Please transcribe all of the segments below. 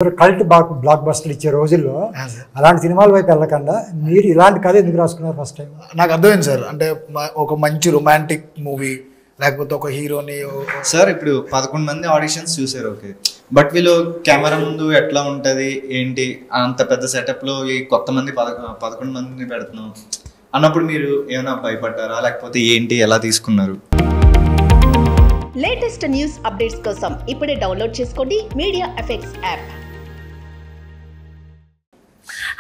Cult black బస్టర్లు ఇచ్చే రోజుల్లో అలాంటి సినిమాల వైపు వెళ్ళకుండా మీరు ఇలాంటి కథ ఎందుకు రాసుకున్నారు ఫస్ట్ టైం? నాకు అర్థమైంది సార్. అంటే ఒక మంచి రొమాంటిక్ మూవీ లేకపోతే ఒక హీరోని సార్ ఇప్పుడు 11 మంది ఆడిషన్స్ చూసారు, ఓకే, బట్ వీళ్ళు కెమెరా ముందు ఎట్లా ఉంటుంది ఏంటి అంత పెద్ద సెటప్లో ఈ కొత్త మంది 11 మందిని పెడుతున్నాం అన్నప్పుడు మీరు ఏమైనా భయపడ్డారా, లేకపోతే ఏంటి, ఎలా తీసుకున్నారు? లేటెస్ట్ న్యూస్ అప్డేట్స్ కోసం ఇప్పుడే డౌన్లోడ్ చేసుకోండి media effects app.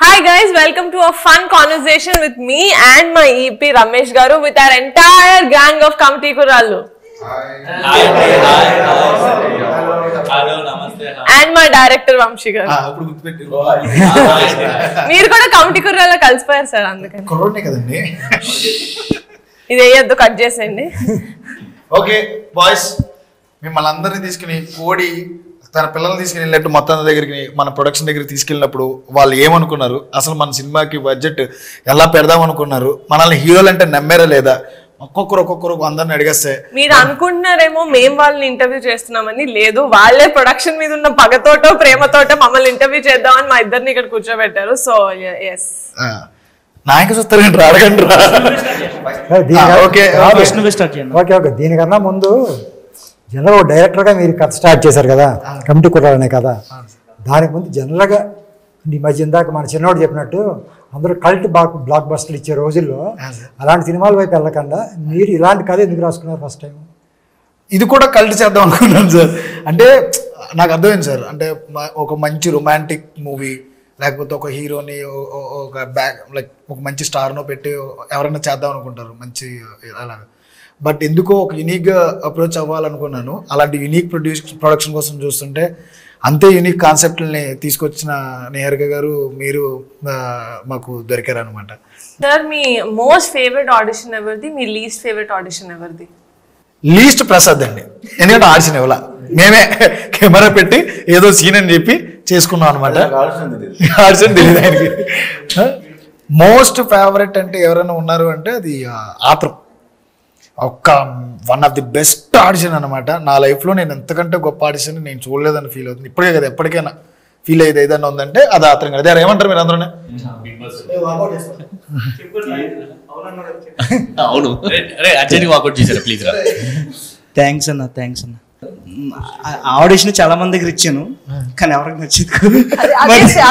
Hi guys, welcome to a fun conversation with me and my EP Ramesh Garu with our entire gang of Kamti Kurallu. Hi. Hello, namaste. And my director Vamshi Garu. ఇప్పుడు గుర్తుపెట్టి మీరు కూడా Kamti Kurallu కలిసిపోయారు sir, అందుకని. కరోనే కదండి. ఇది వేయొద్దు, cut చేసేయండి. Okay boys, మిమ్మల్ని అందరినీ తీసుకుని కోడి తన పిల్లల్ని తీసుకుని వెళ్ళినట్టు మొత్తం దగ్గరికి మన ప్రొడక్షన్ దగ్గరికి తీసుకెళ్ళినప్పుడు వాళ్ళు ఏమనుకున్నారు, అసలు మన సినిమాకి బడ్జెట్ ఎలా పెడదాం అనుకున్నారు, మనల్ని హీరోలు అంటే నమ్మారా లేదా, ఒక్కొక్కరు అందరిని అడిగేస్తే మీరు అనుకుంటున్నారేమో మేము వాళ్ళని ఇంటర్వ్యూ చేస్తున్నామని. లేదు, వాళ్ళే ప్రొడక్షన్ మీద ఉన్న పగతోటో ప్రేమతోటో మమ్మల్ని ఇంటర్వ్యూ చేద్దామని మా ఇద్దరిని ఇక్కడ కూర్చోబెట్టారు. సో ఎస్, నాయక చూస్తారండి, అడగండి. ఓకే, దీనికన్నా ముందు జనరల్ డైరెక్టర్గా మీరు కథ స్టార్ట్ చేశారు కదా, కమిటీ కుర్రాలనే కదా. దానికి ముందు జనరల్గా ఈ మధ్య ఇందాక మన చిన్నవాడు చెప్పినట్టు అందరూ కల్ట్ బ్లాక్ బస్టర్లు ఇచ్చే రోజుల్లో అలాంటి సినిమాల వైపు వెళ్ళకుండా మీరు ఇలాంటి కథ ఎందుకు రాసుకున్నారు ఫస్ట్ టైం? ఇది కూడా కల్ట్ చేద్దాం అనుకున్నాను సార్. అంటే నాకు అర్థమైంది సార్. అంటే ఒక మంచి రొమాంటిక్ మూవీ లేకపోతే ఒక హీరోని ఒక ఒక మంచి స్టార్నో పెట్టి ఎవరైనా చేద్దాం అనుకుంటారు మంచి అలాగా. బట్ ఎందుకో ఒక యూనిక్గా అప్రోచ్ అవ్వాలనుకున్నాను. అలాంటి యూనిక్ ప్రొడక్షన్ కోసం చూస్తుంటే అంతే యూనిక్ కాన్సెప్ట్ని తీసుకొచ్చిన నిహారిక గారు మీరు మాకు దొరికారు అనమాట. సార్, మీ మోస్ట్ ఫేవరెట్ ఆడిషన్ ఎవరిది, మీ లీస్ట్ ఫేవరెట్ ఆడిషన్ ఎవరిది? లీస్ట్ ప్రసాద్ అండి. ఎందుకంటే ఆడిషన్ ఇవ్వాల, మేమే కెమెరా పెట్టి ఏదో సీన్ అని చెప్పి చేసుకున్నాం అనమాట. ఆడిషన్ తెలియదు ఆయనకి. మోస్ట్ ఫేవరెట్ అంటే ఎవరైనా ఉన్నారు అంటే అది ఆత్రం. One of the best audition అనమాట. నా లైఫ్లో నేను ఎంతకంటే గొప్ప ఆడిషన్ నేను చూడలేదని ఫీల్ అవుతుంది. ఇప్పటికే కదా, ఎప్పటికైనా ఫీల్ అయ్యేది ఏదైనా ఉందంటే అది ఆత్రం కదా. అదే ఏమంటారు మీరు అందరూ? అవును, థ్యాంక్స్ అన్న. ఆడిషన్ చాలా మంది దగ్గర ఇచ్చాను, కానీ ఎవరికి నచ్చింది.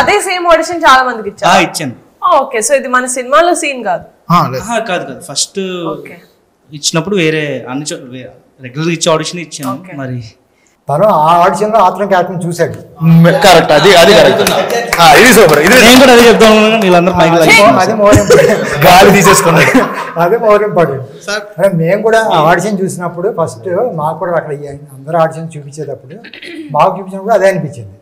అదే సేమ్ ఆడిషన్ చాలా మందికి ఇచ్చాను. ఓకే, సో ఇది మన సినిమాలో సీన్ కాదు? కాదు, ఫస్ట్ ఇచ్చినప్పుడు వేరే అన్ని రెగ్యులర్ ఇచ్చే ఆడిషన్ ఇచ్చాను. మరి తను ఆ ఆడిషన్లో ఆత్రం క్యారెక్టర్ చూశాడు. కరెక్ట్, అది కరెక్ట్. ఇది సూపర్. ఇది నేను కూడా అదే చెప్తాను. వీళ్ళందరూ అదే మోర్ ఇంపార్టెంట్, గాలి తీసేసుకున్నాడు. అదే మోర్ ఇంపార్టెంట్. మేము కూడా ఆ ఆడిషన్ చూసినప్పుడు ఫస్ట్ మాకు కూడా అక్కడ అందరూ ఆడిషన్ చూపించేటప్పుడు మాకు చూపించినప్పుడు అదే అనిపించింది.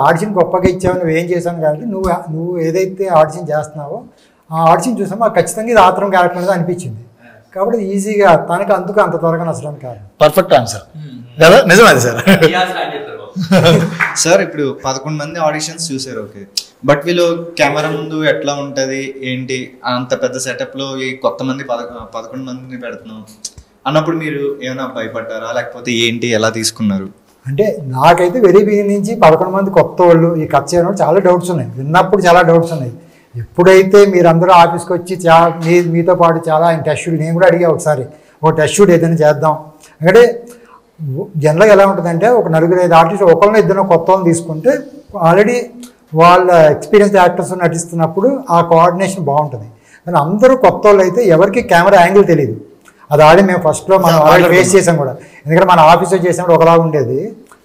ఆడిషన్ గొప్పగా ఇచ్చావు, నువ్వు ఏం చేశాను కాబట్టి నువ్వు ఏదైతే ఆడిషన్ చేస్తున్నావో ఆ ఆడిషన్ చూసామో మాకు ఖచ్చితంగా ఇది ఆత్రం క్యారెక్టర్ అనేది అనిపించింది. కాబట్టి ఈజీగా తనకి అందుకు అంత త్వరగా నచ్చడానికి కాదు. పర్ఫెక్ట్ ఆన్సర్ కదా, నిజమైంది సార్. సార్ ఇప్పుడు 11 మంది ఆడిషన్స్ చూసారు, ఓకే, బట్ వీళ్ళు కెమెరా ముందు ఎట్లా ఉంటుంది ఏంటి అంత పెద్ద సెటప్లో ఈ కొత్త మంది 11 మందిని పెడుతున్నాం అన్నప్పుడు మీరు ఏమైనా భయపడ్డారా, లేకపోతే ఏంటి, ఎలా తీసుకున్నారు? అంటే నాకైతే వెరీ బిగినింగ్ నుంచి 11 మంది కొత్త వాళ్ళు ఈ కథ చేయడం చాలా డౌట్స్ ఉన్నాయి. విన్నప్పుడు చాలా డౌట్స్ ఉన్నాయి. ఎప్పుడైతే మీరందరూ ఆఫీస్కి వచ్చి మీతో పాటు చాలా టెస్ట్ షూట్, నేను కూడా అడిగా ఒకసారి ఒక టెస్ట్ షూట్ ఏదైనా చేద్దాం అంటే జనరల్గా ఎలా ఉంటుందంటే ఒక 4-5 ఆర్టిస్ట్ ఒకళ్ళని ఇద్దరు కొత్త వాళ్ళని తీసుకుంటే ఆల్రెడీ వాళ్ళ ఎక్స్పీరియన్స్ యాక్టర్స్ నటిస్తున్నప్పుడు ఆ కోఆర్డినేషన్ బాగుంటుంది. కానీ అందరూ కొత్త వాళ్ళు అయితే ఎవరికి కెమెరా యాంగిల్ తెలియదు. అది ఆల్రెడీ మేము ఫస్ట్లో మనం ఆల్రెడీ ఫేస్ చేసాం కూడా. ఎందుకంటే మన ఆఫీస్లో చేసినప్పుడు ఒకలాగా ఉండేది,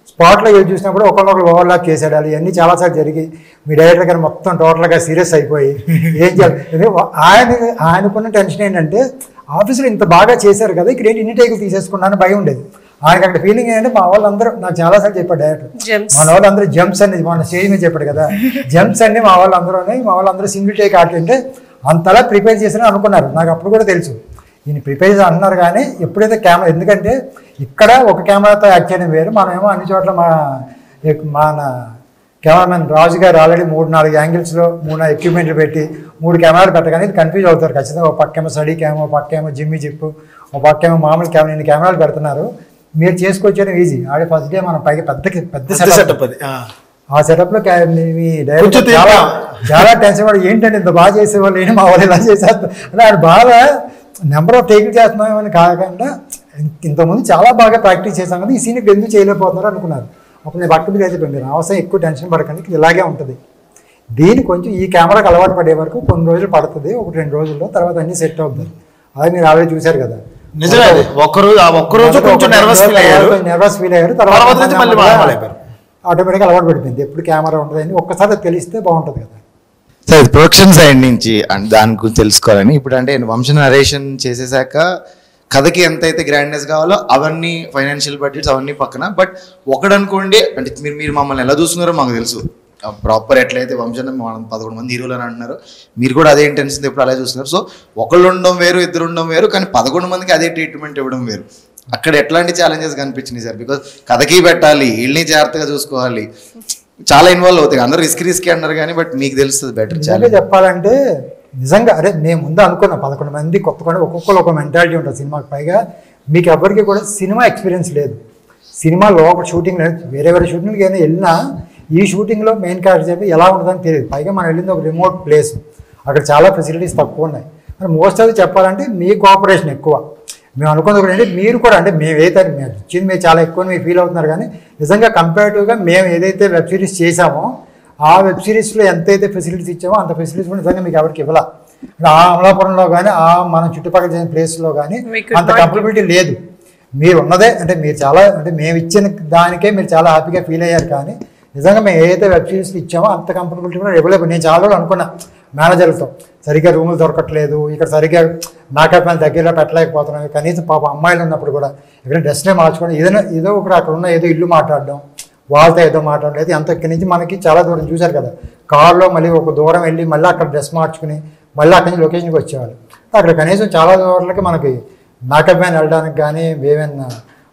స్పాట్లో వెళ్ళి చూసినప్పుడు ఒకరినొకరు ఓవర్లాప్ చేసేయాలి. ఇవన్నీ చాలాసార్లు జరిగి మీ డైరెక్టర్ గారు మొత్తం టోటల్గా సీరియస్ అయిపోయి ఏం చేయాలి. ఆయనకున్న టెన్షన్ ఏంటంటే ఆఫీసులో ఇంత బాగా చేశారు కదా, ఇక్కడ ఏంటి ఇన్ని టేకులు తీసేసుకున్నాను భయం ఉండేది. ఆయనకు అక్కడ ఫీలింగ్ ఏంటంటే మా వాళ్ళందరూ, నాకు చాలాసార్లు చెప్పాడు డైరెక్టర్, మన వాళ్ళందరూ జంప్స్ అనేది మన స్టేజ్ మీద చెప్పాడు కదా, జంప్స్ అన్ని మా వాళ్ళందరూ సింగిల్ టేక్ ఆడుతుంటే అంతలా ప్రిపేర్ చేశారని అనుకున్నారు. నాకు అప్పుడు కూడా తెలుసు ఈయన ప్రిపేర్ చేసి అంటున్నారు. కానీ ఎప్పుడైతే కెమెరా, ఎందుకంటే ఇక్కడ ఒక కెమెరాతో యాక్ట్ చేయడం వేరు, మనమేమో అన్ని చోట్ల మన కెమెరామెన్ రాజు గారు ఆల్రెడీ 3-4 యాంగిల్స్లో 3 ఎక్విప్మెంట్లు పెట్టి 3 కెమెరాలు పెట్టగానే ఇది కన్ఫ్యూజ్ అవుతారు ఖచ్చితంగా. ఒక పక్కేమో స్టడీ క్యామ్, ఒక పక్కేమో జిమ్మి జిప్పు, ఒక పక్కేమో మామూలు కెమెరా, ఇన్ని కెమెరాలు పెడుతున్నారు. మీరు చేసుకొచ్చేది ఈజీ. ఆడే ఫస్ట్ డే మనం పైకి పెద్ద సెటప్ అది. ఆ సెటప్లో మీ డైరెక్టర్ చాలా చాలా టెన్షన్ పడి ఏంటంటే ఇంత బాగా చేసేవాళ్ళు ఏంటి మా వాళ్ళు ఇలా చేసేస్తారు అంటే ఆయన బాగా నెంబర్ ఆఫ్ టేకులు చేస్తున్నామని కాకుండా ఇంతకుముందు చాలా బాగా ప్రాక్టీస్ చేశాం కదా ఈ సీన్ ఇప్పుడు ఎందుకు చేయలేకపోతున్నారు అనుకున్నారు. అప్పుడు నేను పట్టు మీద చెప్పండి మీరు అవసరం ఎక్కువ టెన్షన్ పడకండి ఇలాగే ఉంటుంది. దీన్ని కొంచెం ఈ కెమెరాకి అలవాటు పడే వరకు కొన్ని రోజులు పడుతుంది, 1-2 రోజుల్లో తర్వాత అన్నీ సెట్ అవుతుంది. అదే మీరు ఆల్రెడీ చూశారు కదా. నిజమే, ఒక్కరోజు కొంచెం నర్వస్ ఫీల్ అయ్యారు, తర్వాత ఆటోమేటిక్గా అలవాటు పడిపోయింది. ఎప్పుడు కెమెరా ఉంటుందని ఒక్కసారి తెలిస్తే బాగుంటుంది కదా. సార్ ఇది ప్రొడక్షన్ సైడ్ నుంచి దాని గురించి తెలుసుకోవాలని. ఇప్పుడు అంటే వంశ నరేషన్ చేసేసాక కథకి ఎంతైతే గ్రాండ్నెస్ కావాలో అవన్నీ ఫైనాన్షియల్ బడ్జెట్స్ అవన్నీ పక్కన, బట్ ఒకడనుకోండి అంటే మీరు మమ్మల్ని ఎలా చూస్తున్నారో మాకు తెలుసు, ప్రాపర్ ఎట్లయితే వంశం మనం 11 మంది హీరోలు అని అంటున్నారు, మీరు కూడా అదే ఇంటెన్షన్ ఎప్పుడు అలాగే చూస్తున్నారు. సో ఒకళ్ళు ఉండడం వేరు, ఇద్దరు ఉండడం వేరు, కానీ 11 మందికి అదే ట్రీట్మెంట్ ఇవ్వడం వేరు. అక్కడ ఎట్లాంటి ఛాలెంజెస్ కనిపించినాయి సార్? బికాజ్ కథకి పెట్టాలి, వీళ్ళని జాగ్రత్తగా చూసుకోవాలి, చాలా ఇన్వాల్వ్ అవుతాయి. అందరూ రిస్క్ అన్నారు కానీ బట్ మీకు తెలుస్తుంది బెటర్. చాలా చెప్పాలంటే నిజంగా అరే నేను ముందు అనుకున్నా 11 మంది కొత్త ఒక్కొక్కరు ఒక మెంటాలిటీ ఉంటుంది సినిమాకి. పైగా మీకు ఎవరికి కూడా సినిమా ఎక్స్పీరియన్స్ లేదు, సినిమా లోపల షూటింగ్ వేరే షూటింగ్కి ఏమైనా వెళ్ళినా ఈ షూటింగ్లో మెయిన్ క్యారెక్టర్ చెప్పి ఎలా ఉంటుందని తెలియదు. పైగా మనం వెళ్ళింది ఒక రిమోట్ ప్లేస్, అక్కడ చాలా ఫెసిలిటీస్ తక్కువ ఉన్నాయి. మరి మోస్ట్ ఆఫ్ చెప్పాలంటే మీ కోఆపరేషన్ ఎక్కువ. మేము అనుకున్నది కూడా అంటే మీరు కూడా అంటే మేము ఏదైతే ఇచ్చింది మీరు చాలా ఎక్కువ మీరు ఫీల్ అవుతున్నారు, కానీ నిజంగా కంపేరిటివ్గా మేము ఏదైతే వెబ్ సిరీస్ చేసామో ఆ వెబ్ సిరీస్లో ఎంతైతే ఫెసిలిటీస్ ఇచ్చామో అంత ఫెసిలిటీస్ కూడా నిజంగా మీకు ఎవరికి ఇవ్వాల. ఆ అమలాపురంలో కానీ ఆ మన చుట్టుపక్కల చేసిన ప్లేస్లో కానీ అంత కంఫర్టబిలిటీ లేదు. మీరు ఉన్నదే అంటే మీరు చాలా అంటే మేము ఇచ్చిన దానికే మీరు చాలా హ్యాపీగా ఫీల్ అయ్యారు, కానీ నిజంగా మేము ఏదైతే వెబ్ సిరీస్లో ఇచ్చామో అంత కంఫర్టబిలిటీ కూడా ఇవ్వలేదు. నేను చాలా రోజులు అనుకున్నా మేనేజర్లతో సరిగ్గా రూములు దొరకట్లేదు, ఇక్కడ సరిగ్గా మేకప్ మ్యాన్ దగ్గరలో పెట్టలేకపోతున్నాం, కనీసం పాప అమ్మాయిలు ఉన్నప్పుడు కూడా ఇక్కడ డ్రెస్నే మార్చుకోవడం, ఏదో ఒకటి అక్కడ ఉన్న ఏదో ఇల్లు మాట్లాడడం, వాళ్ళతో ఏదో మాట్లాడలేదు. అంత ఇక్కడి నుంచి మనకి చాలా దూరం చూశారు కదా, కార్లో మళ్ళీ ఒక దూరం వెళ్ళి మళ్ళీ అక్కడ డ్రెస్ మార్చుకుని మళ్ళీ అక్కడి నుంచి లొకేషన్కి వచ్చేవాళ్ళు. అక్కడ కనీసం చాలా దూరాలకి మనకి మేకప్ మ్యాన్ వెళ్ళడానికి కానీ ఏమైనా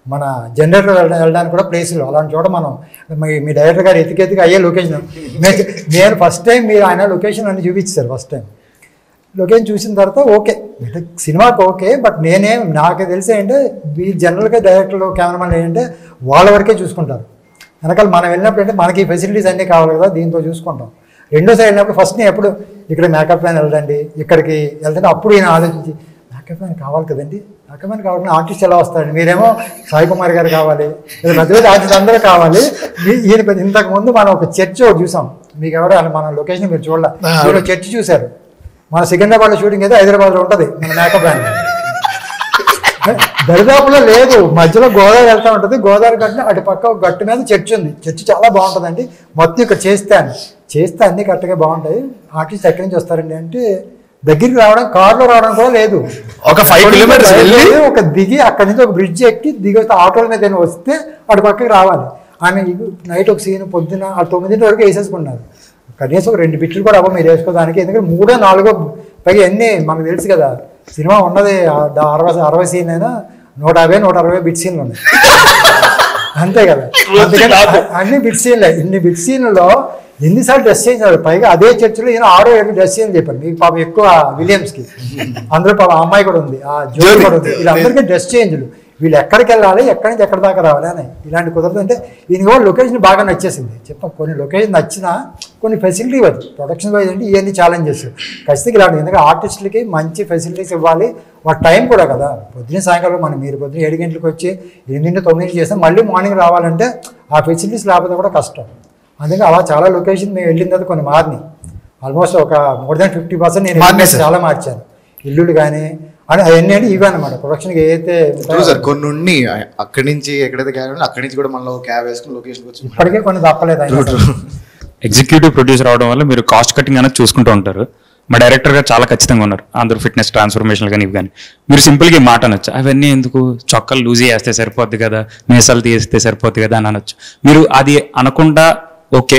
మన జనరేటర్ వెళ్ళడానికి కూడా ప్లేసులు అలాంటి చోట మనం మీ డైరెక్టర్ గారు ఎతికి అయ్యే లొకేషన్ నేను ఫస్ట్ టైం మీరు ఆయన లొకేషన్ అన్ని చూపించారు. ఫస్ట్ టైం లొకేషన్ చూసిన తర్వాత ఓకే సినిమాకి ఓకే, బట్ నాకు తెలిసి ఏంటంటే వీళ్ళు జనరల్గా డైరెక్టర్లు కెమెరామెన్ ఏంటంటే వాళ్ళ వరకే చూసుకుంటారు. వెనకాల మనం వెళ్ళినప్పుడు అంటే మనకి ఫెసిలిటీస్ అన్నీ కావాలి కదా, దీంతో చూసుకుంటాం. రెండోసారి వెళ్ళినప్పుడు ఫస్ట్ నేను ఎప్పుడు ఇక్కడ మేకప్ మ్యాన్ వెళ్ళండి ఇక్కడికి వెళ్తుంటే అప్పుడు ఈయన ఆలోచించి మేకప్ మ్యాన్ కావాలి కదండి, మేకప్ మ్యాన్ కావాలని ఆర్టిస్ట్ ఎలా వస్తారండి, మీరేమో సాయి కుమార్ గారు కావాలి, మధ్య ఆర్టిస్ట్ అందరూ కావాలి. ఈయన ఇంతకుముందు మనం ఒక చర్చ్ ఒకటి చూసాం, మీకు ఎవరో మన లొకేషన్ మీరు చూడాలి, చర్చ్ చూశారు. మన సికింద్రాబాద్లో షూటింగ్ అయితే హైదరాబాద్లో ఉంటుంది మన మేకప్ మ్యాన్. దరిదాపులో లేదు, మధ్యలో గోదావరి వెళ్తూ ఉంటుంది, గోదావరి గట్టు అటు పక్క ఒక గట్టు మీద చర్చ్ ఉంది, చర్చ్ చాలా బాగుంటుందండి, మొత్తం ఇక్కడ చేస్తే అన్ని కరెక్ట్గా బాగుంటాయి. ఆర్టిస్ట్ ఎక్కడి నుంచి వస్తారండి అంటే దగ్గరికి రావడం కార్లో రావడం కూడా లేదు, ఒక 5 కిలోమీటర్స్ ఒక దిగి అక్కడి నుంచి ఒక బ్రిడ్జ్ ఎక్కి దిగి వస్తే ఆటోల మీద వస్తే అటు పక్కకి రావాలి. ఆమె నైట్ ఒక సీన్ పొద్దున్న 9 వరకు వేసేసుకున్నారు, కనీసం 2 బిట్లు కూడా అవ్వ మీరు వేసుకోవడానికి. ఎందుకంటే 3, 4 పైగా ఎన్ని మనకు తెలుసు కదా, సినిమా ఉన్నది 60 సీన్ అయినా 150-160 బిట్ సీన్లు ఉన్నాయి అంతే కదా. అందుకని అన్ని బిట్ సీన్లే. ఇన్ని బిట్ సీన్లలో ఎన్నిసార్లు డ్రెస్ చేయించారు, పైగా అదే చర్చిలో ఈయన 6-7 డ్రెస్ చేయని చెప్పారు. మీకు పాపం ఎక్కువ విలియమ్స్కి అందరూ పాపం అమ్మాయి కూడా ఉంది, ఆ జోడి కూడా ఉంది, వీళ్ళందరికీ డ్రెస్ చేంజ్లు, వీళ్ళు ఎక్కడికి వెళ్ళాలి ఎక్కడి నుంచి ఎక్కడి దాకా రావాలి అని ఇలాంటి కుదరదు. అంటే ఈయన కూడా లొకేషన్ బాగా నచ్చేసింది. కొన్ని లొకేషన్ నచ్చినా కొన్ని ఫెసిలిటీ ఇవ్వదు, ప్రొడక్షన్ వైజ్ అంటే ఇవన్నీ ఛాలెంజెస్ ఖచ్చితంగా ఇలాంటి. ఎందుకంటే ఆర్టిస్టులకి మంచి ఫెసిలిటీస్ ఇవ్వాలి, వాళ్ళ టైం కూడా కదా. పొద్దున్న సాయంకాలం మీరు పొద్దున్న 7 గంటలకు వచ్చి 8-9 చేస్తే మళ్ళీ మార్నింగ్ రావాలంటే ఆ ఫెసిలిటీస్ లేకపోతే కూడా కష్టం. అందుకే అలా చాలా లొకేషన్ మేము వెళ్ళిన తర్వాత కొన్ని మారినాయి, ఆల్మోస్ట్ ఒక more than 50% నేను చాలా మార్చాను. ఇల్లులు కానీ అని అవన్నీ అంటే ఇవే అనమాట ప్రొడక్షన్కి ఏదైతే సార్ కొన్ని ఉండి అక్కడి నుంచి ఎక్కడైతే క్యాబ్ అక్కడి నుంచి కూడా మనలో క్యాబ్ వేసుకుని లొకేషన్కి వచ్చి ఇప్పటికే కొన్ని తప్పలేదు. ఎగ్జిక్యూటివ్ ప్రొడ్యూసర్ అవడం వల్ల మీరు కాస్ట్ కటింగ్ అనేది చూసుకుంటూ ఉంటారు. మా డైరెక్టర్ గారు చాలా ఖచ్చితంగా ఉన్నారు, అందరూ ఫిట్నెస్ ట్రాన్స్ఫర్మేషన్ కానీ ఇవి కానీ. మీరు సింపుల్గా ఈ మాట అనొచ్చు, అవన్నీ ఎందుకు చొక్కలు లూజ్ చేస్తే సరిపోద్ది కదా, మీసాలు తీస్తే సరిపోద్ది కదా అని అనొచ్చు. మీరు అది అనకుండా ఓకే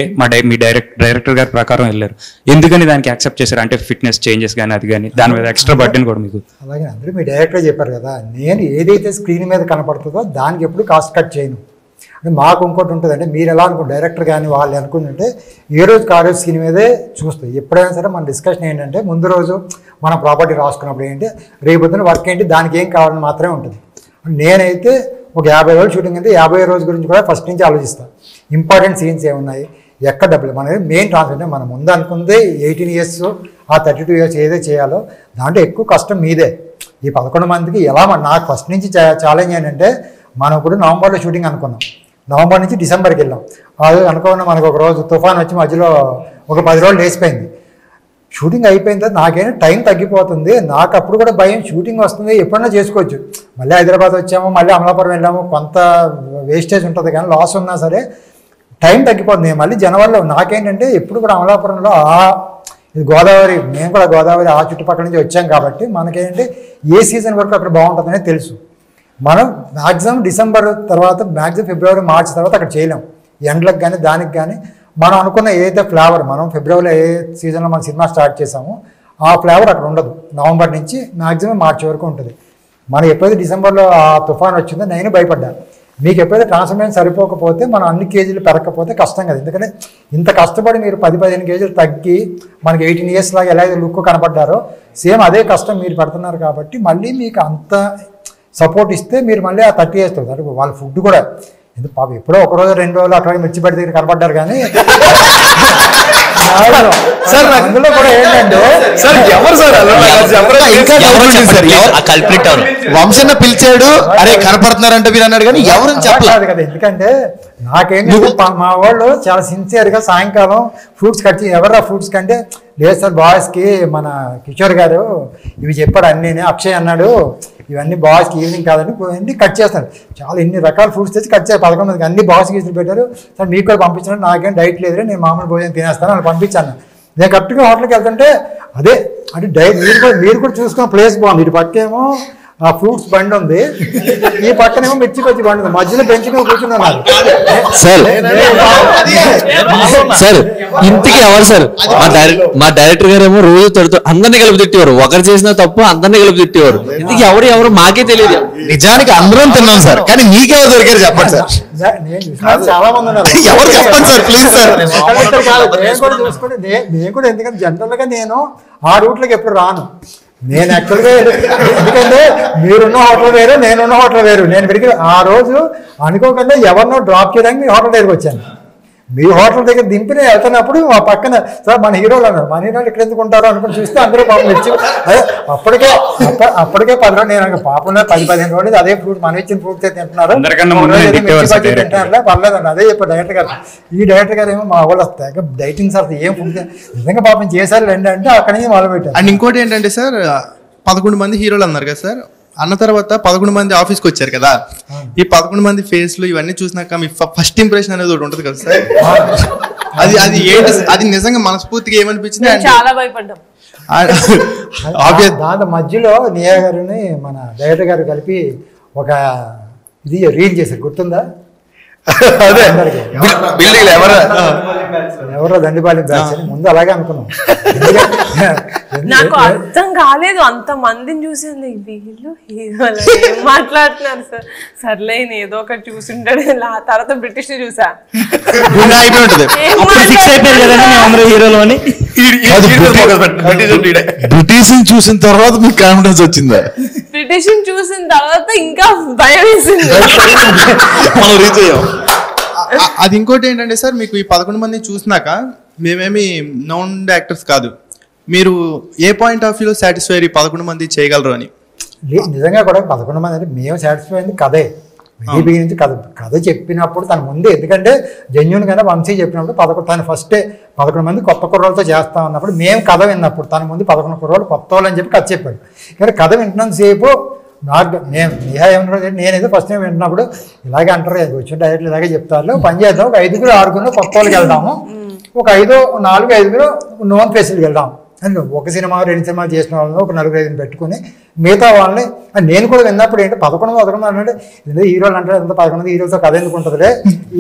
మీ డైరెక్టర్ గారి ప్రకారం వెళ్ళారు, ఎందుకని దానికి యాక్సెప్ట్ చేశారు? అంటే ఫిట్నెస్ చేంజెస్ కానీ అది కానీ దాని మీద ఎక్స్ట్రా బర్డెన్ కూడా మీకు. అలాగే అందరూ మీ డైరెక్టర్ చెప్పారు కదా, నేను ఏదైతే స్క్రీన్ మీద కనపడుతుందో దానికి ఎప్పుడు కాస్ట్ కట్ చేయను. అంటే మాకు ఇంకోటి ఉంటుంది, అంటే మీరు ఎలా అనుకుంటారు డైరెక్టర్ కానీ వాళ్ళు అనుకుంటుంటే ఏ రోజు ఆ రోజు స్క్రీన్ మీదే చూస్తాయి. ఎప్పుడైనా సరే మన డిస్కషన్ ఏంటంటే ముందు రోజు మన ప్రాపర్టీ రాసుకున్నప్పుడు ఏంటి రేపొద్దున వర్క్ ఏంటి దానికి ఏం కావాలని మాత్రమే ఉంటుంది. నేనైతే ఒక 50 రోజులు షూటింగ్ అయితే 50 రోజు గురించి కూడా ఫస్ట్ నుంచి ఆలోచిస్తాను. ఇంపార్టెంట్ సీన్స్ ఏమున్నాయి, ఎక్కడ డబ్బులు మన మెయిన్ ట్రాన్స్ఫర్ అంటే మనం ముందు అనుకుంది 18 years ఆ 32 years ఏదో చేయాలో దాంట్లో ఎక్కువ కష్టం మీదే. ఈ 11 మందికి ఎలా నాకు ఫస్ట్ నుంచి ఛాలెంజ్ ఏంటంటే మనం ఇప్పుడు నవంబర్లో షూటింగ్ అనుకున్నాం, నవంబర్ నుంచి డిసెంబర్కి వెళ్ళాం. అది అనుకున్న మనకు ఒక రోజు తుఫాన్ వచ్చి మధ్యలో ఒక 10 రోజులు లేచిపోయింది. షూటింగ్ అయిపోయిన తర్వాత నాకేమో టైం తగ్గిపోతుంది. నాకు అప్పుడు కూడా భయం, షూటింగ్ వస్తుంది ఎప్పుడన్నా చేసుకోవచ్చు, మళ్ళీ హైదరాబాద్ వచ్చాము, మళ్ళీ అమలాపురం వెళ్ళాము, కొంత వేస్టేజ్ ఉంటుంది కానీ లాస్ ఉన్నా సరే టైం తగ్గిపోతుంది. మళ్ళీ జనవరిలో నాకేంటంటే ఎప్పుడు కూడా అమలాపురంలో ఇది గోదావరి, మేము కూడా గోదావరి ఆ చుట్టుపక్కల నుంచి వచ్చాం కాబట్టి మనకేంటంటే ఏ సీజన్ వరకు అక్కడ బాగుంటుందనే తెలుసు. మనం మ్యాక్సిమం డిసెంబర్ తర్వాత మ్యాక్సిమం ఫిబ్రవరి మార్చ్ తర్వాత అక్కడ చేయలేం, ఎండలకు కానీ దానికి కానీ. మనం అనుకున్న ఏదైతే ఫ్లేవర్ మనం ఫిబ్రవరిలో ఏ సీజన్లో మనం సినిమా స్టార్ట్ చేసామో ఆ ఫ్లేవర్ అక్కడ ఉండదు. నవంబర్ నుంచి మ్యాక్సిమం మార్చి వరకు ఉంటుంది. మనం ఎప్పుడైతే డిసెంబర్లో ఆ తుఫాన్ వచ్చిందో నేను భయపడ్డాను. మీకు ఎప్పుడైతే ట్రాన్స్ఫర్మేషన్ సరిపోకపోతే మనం అన్ని కేజీలు పెరగకపోతే కష్టం కదా. ఎందుకంటే ఇంత కష్టపడి మీరు 10-15 కేజీలు తగ్గి మనకి 18 years లాగా ఎలా అయితే లుక్ కనపడ్డారో సేమ్ అదే కష్టం మీరు పెడుతున్నారు కాబట్టి మళ్ళీ మీకు అంత సపోర్ట్ ఇస్తే మీరు మళ్ళీ ఆ 30 years అంటే వాళ్ళ ఫుడ్ కూడా ఎందుకు పాపం ఎప్పుడో ఒక రోజు 2 రోజులు అక్కడ మిర్చిపడి దగ్గర కనపడ్డారు కానీ సార్ అందులో కూడా ఏంటంటే సార్ ఎవరు సార్ వంశన్న పిలిచాడు, అరే కనపడుతున్నారంటే మీరు అన్నాడు కానీ ఎవరు చెప్పలేదు కదా. ఎందుకంటే నాకేంటంటే మా వాళ్ళు చాలా సిన్సియర్గా సాయంకాలం ఫ్రూట్స్ కట్ చేసి ఎవరు ఆ ఫ్రూట్స్ కంటే లేదు సార్ బాయ్స్కి మన కిషోర్ గారు ఇవి చెప్పాడు అన్నీ, అక్షయ్ అన్నాడు ఇవన్నీ బాయ్స్కి ఈవినింగ్ కాదని అన్ని కట్ చేస్తాను. చాలా ఇన్ని రకాల ఫ్రూట్స్ తెచ్చి కట్ చేయాలి 11 మందికి, అన్ని బాయ్స్కి ఇసులు పెట్టారు. సార్ మీకు కూడా పంపించాను, నాకేం డైట్ లేదు, నేను మామూలు భోజనం తినేస్తాను అని పంపించాను. నేను కరెక్ట్గా హోటల్కి వెళ్తుంటే అదే అంటే డైట్ మీరు కూడా చూసుకున్న ప్లేస్ బాగుంది. ఇటు పక్కేమో ఆ ఫ్రూట్స్ బండి ఉంది, ఈ పక్కనేమో మిర్చి బజ్జి బండి ఉంది, మధ్యలో బెంచ్ మీద కూర్చున్నాను. సార్ ఇంటికి ఎవరు సార్ మా డైరెక్టర్ గారు ఏమో రోజు తడుతూ అందరినీ కలిపి తిట్టేవారు, ఒకరు చేసిన తప్పు అందరినీ కలిపి తిట్టేవారు. ఇంటికి ఎవరు మాకే తెలియదు. నిజానికి అందరం తిన్నాం సార్, కానీ మీకెవరు దొరికారు చెప్పండి సార్. చాలా మంది ఉన్నారు, ఎవరు చెప్పండి సార్ ప్లీజ్ సార్. నేను కూడా చూసుకుంటే నేను కూడా ఎందుకంటే జనరల్గా నేను ఆ రూట్లోకి ఎప్పుడు రాను. నేను యాక్చువల్గా ఎందుకంటే మీరున్న హోటల్ వేరు, నేనున్న హోటల్ వేరు. నేను పెరిగి ఆ రోజు అనుకోకుండా ఎవరినో డ్రాప్ చేయడానికి మీ హోటల్ దగ్గరికి వచ్చాను. మీ హోటల్ దగ్గర దింపి నేను వెళ్తున్నప్పుడు మా పక్కన సార్ మన హీరోలు అన్నారు, మన హీరోలు ఇక్కడ ఎందుకు ఉంటారో అనుకుని చూస్తే అందరూ పాపం ఇచ్చి అదే అప్పటికే 10 రోజులు నేను పాపం 10-15 రోజులు అదే ఫ్రూట్ మనం ఇచ్చిన ఫ్రూట్ తింటున్నారు, తింటున్నారులే పర్లేదండి అదే చెప్పారు డైరెక్టర్ గారు. ఈ డైరెక్టర్ గారు ఏమో మా వాళ్ళు వస్తాయి డైటింగ్ సార్ ఏం ఫుడ్ నిజంగా పాపం చేశారు రండి అంటే అక్కడి నుంచి మొదలు పెట్టారు. అండ్ ఇంకోటి ఏంటంటే సార్ 11 మంది హీరోలు అన్నారు కదా సార్, అన్న తర్వాత 11 మంది ఆఫీస్కి వచ్చారు కదా, ఈ 11 మంది ఫేస్లు ఇవన్నీ చూసినాక మీ ఫస్ట్ ఇంప్రెషన్ అనేది ఒకటి ఉంటుంది కదా సార్, అది ఏంటి అది నిజంగా మనస్ఫూర్తిగా ఏమనిపించింది? చాలా భయపడ్డాం. దాంతో మధ్యలో నియా గారిని మన డైరెక్టర్ గారు కలిపి ఒక ఇది రీల్ చేశారు, గుర్తుందా? ఎవరో దండిపాలెం బ్యాచ్ అని ముందు అలాగే అనుకున్నాం. నాకు అర్థం కాలేదు, అంత మందిని చూసింది వీళ్ళు హీరోలు ఏం మాట్లాడుతున్నారు సార్. సర్లే ఏదో ఒకటి చూసింటాడు. తర్వాత బ్రిటిష్ చూసా బ్రిటిష్ చూసిన తర్వాత మీకు కాన్ఫిడెన్స్ వచ్చిందా? బ్రిటిష్ చూసిన తర్వాత ఇంకా భయం వేసింది. అది ఇంకోటి ఏంటంటే సార్, మీకు ఈ 11 మంది చూసినాక మేమేమి నౌన్ యాక్టర్స్ కాదు, మీరు ఏ పాయింట్ ఆఫ్ వ్యూలో సాటిస్ఫైడ్ 11 మంది చేయగలరు అని? నిజంగా కూడా 11 మంది అంటే మేము సాటిస్ఫై అయింది కథే. వెరీ నుంచి కథ చెప్పినప్పుడు తన ముందే, ఎందుకంటే జెన్యూన్ గానే వంశీ చెప్పినప్పుడు తను ఫస్టే 11 మంది కొత్త కుర్రోళ్ళతో చేస్తా ఉన్నప్పుడు మేము కథ విన్నప్పుడు తన ముందు 11 కుర్రోళ్ళు కొత్త వాళ్ళు అని చెప్పి కథ చెప్పాడు. కానీ కథ వింటున్నంతసేపు నాకు నిహా ఏమన్నా నేనేదో ఫస్ట్ టైం వింటున్నప్పుడు ఇలాగే అంటారు, వచ్చిన డైరెక్ట్లు ఇలాగే చెప్తారు, పని చేద్దాం, ఒక 5-6 కొత్త వాళ్ళకి వెళ్దాము, ఒక 4-5 నోన్ ఫేస్కి వెళ్దాం అని ఒక సినిమా 2 సినిమాలు చేసిన వాళ్ళని ఒక 4-5 పెట్టుకుని మిగతా వాళ్ళని నేను కూడా విన్నప్పుడు ఏంటి 11 అంటే ఏదో హీరోలు అంటే ఎంత 11 హీరోలతో కథ ఎందుకు ఉంటుంది,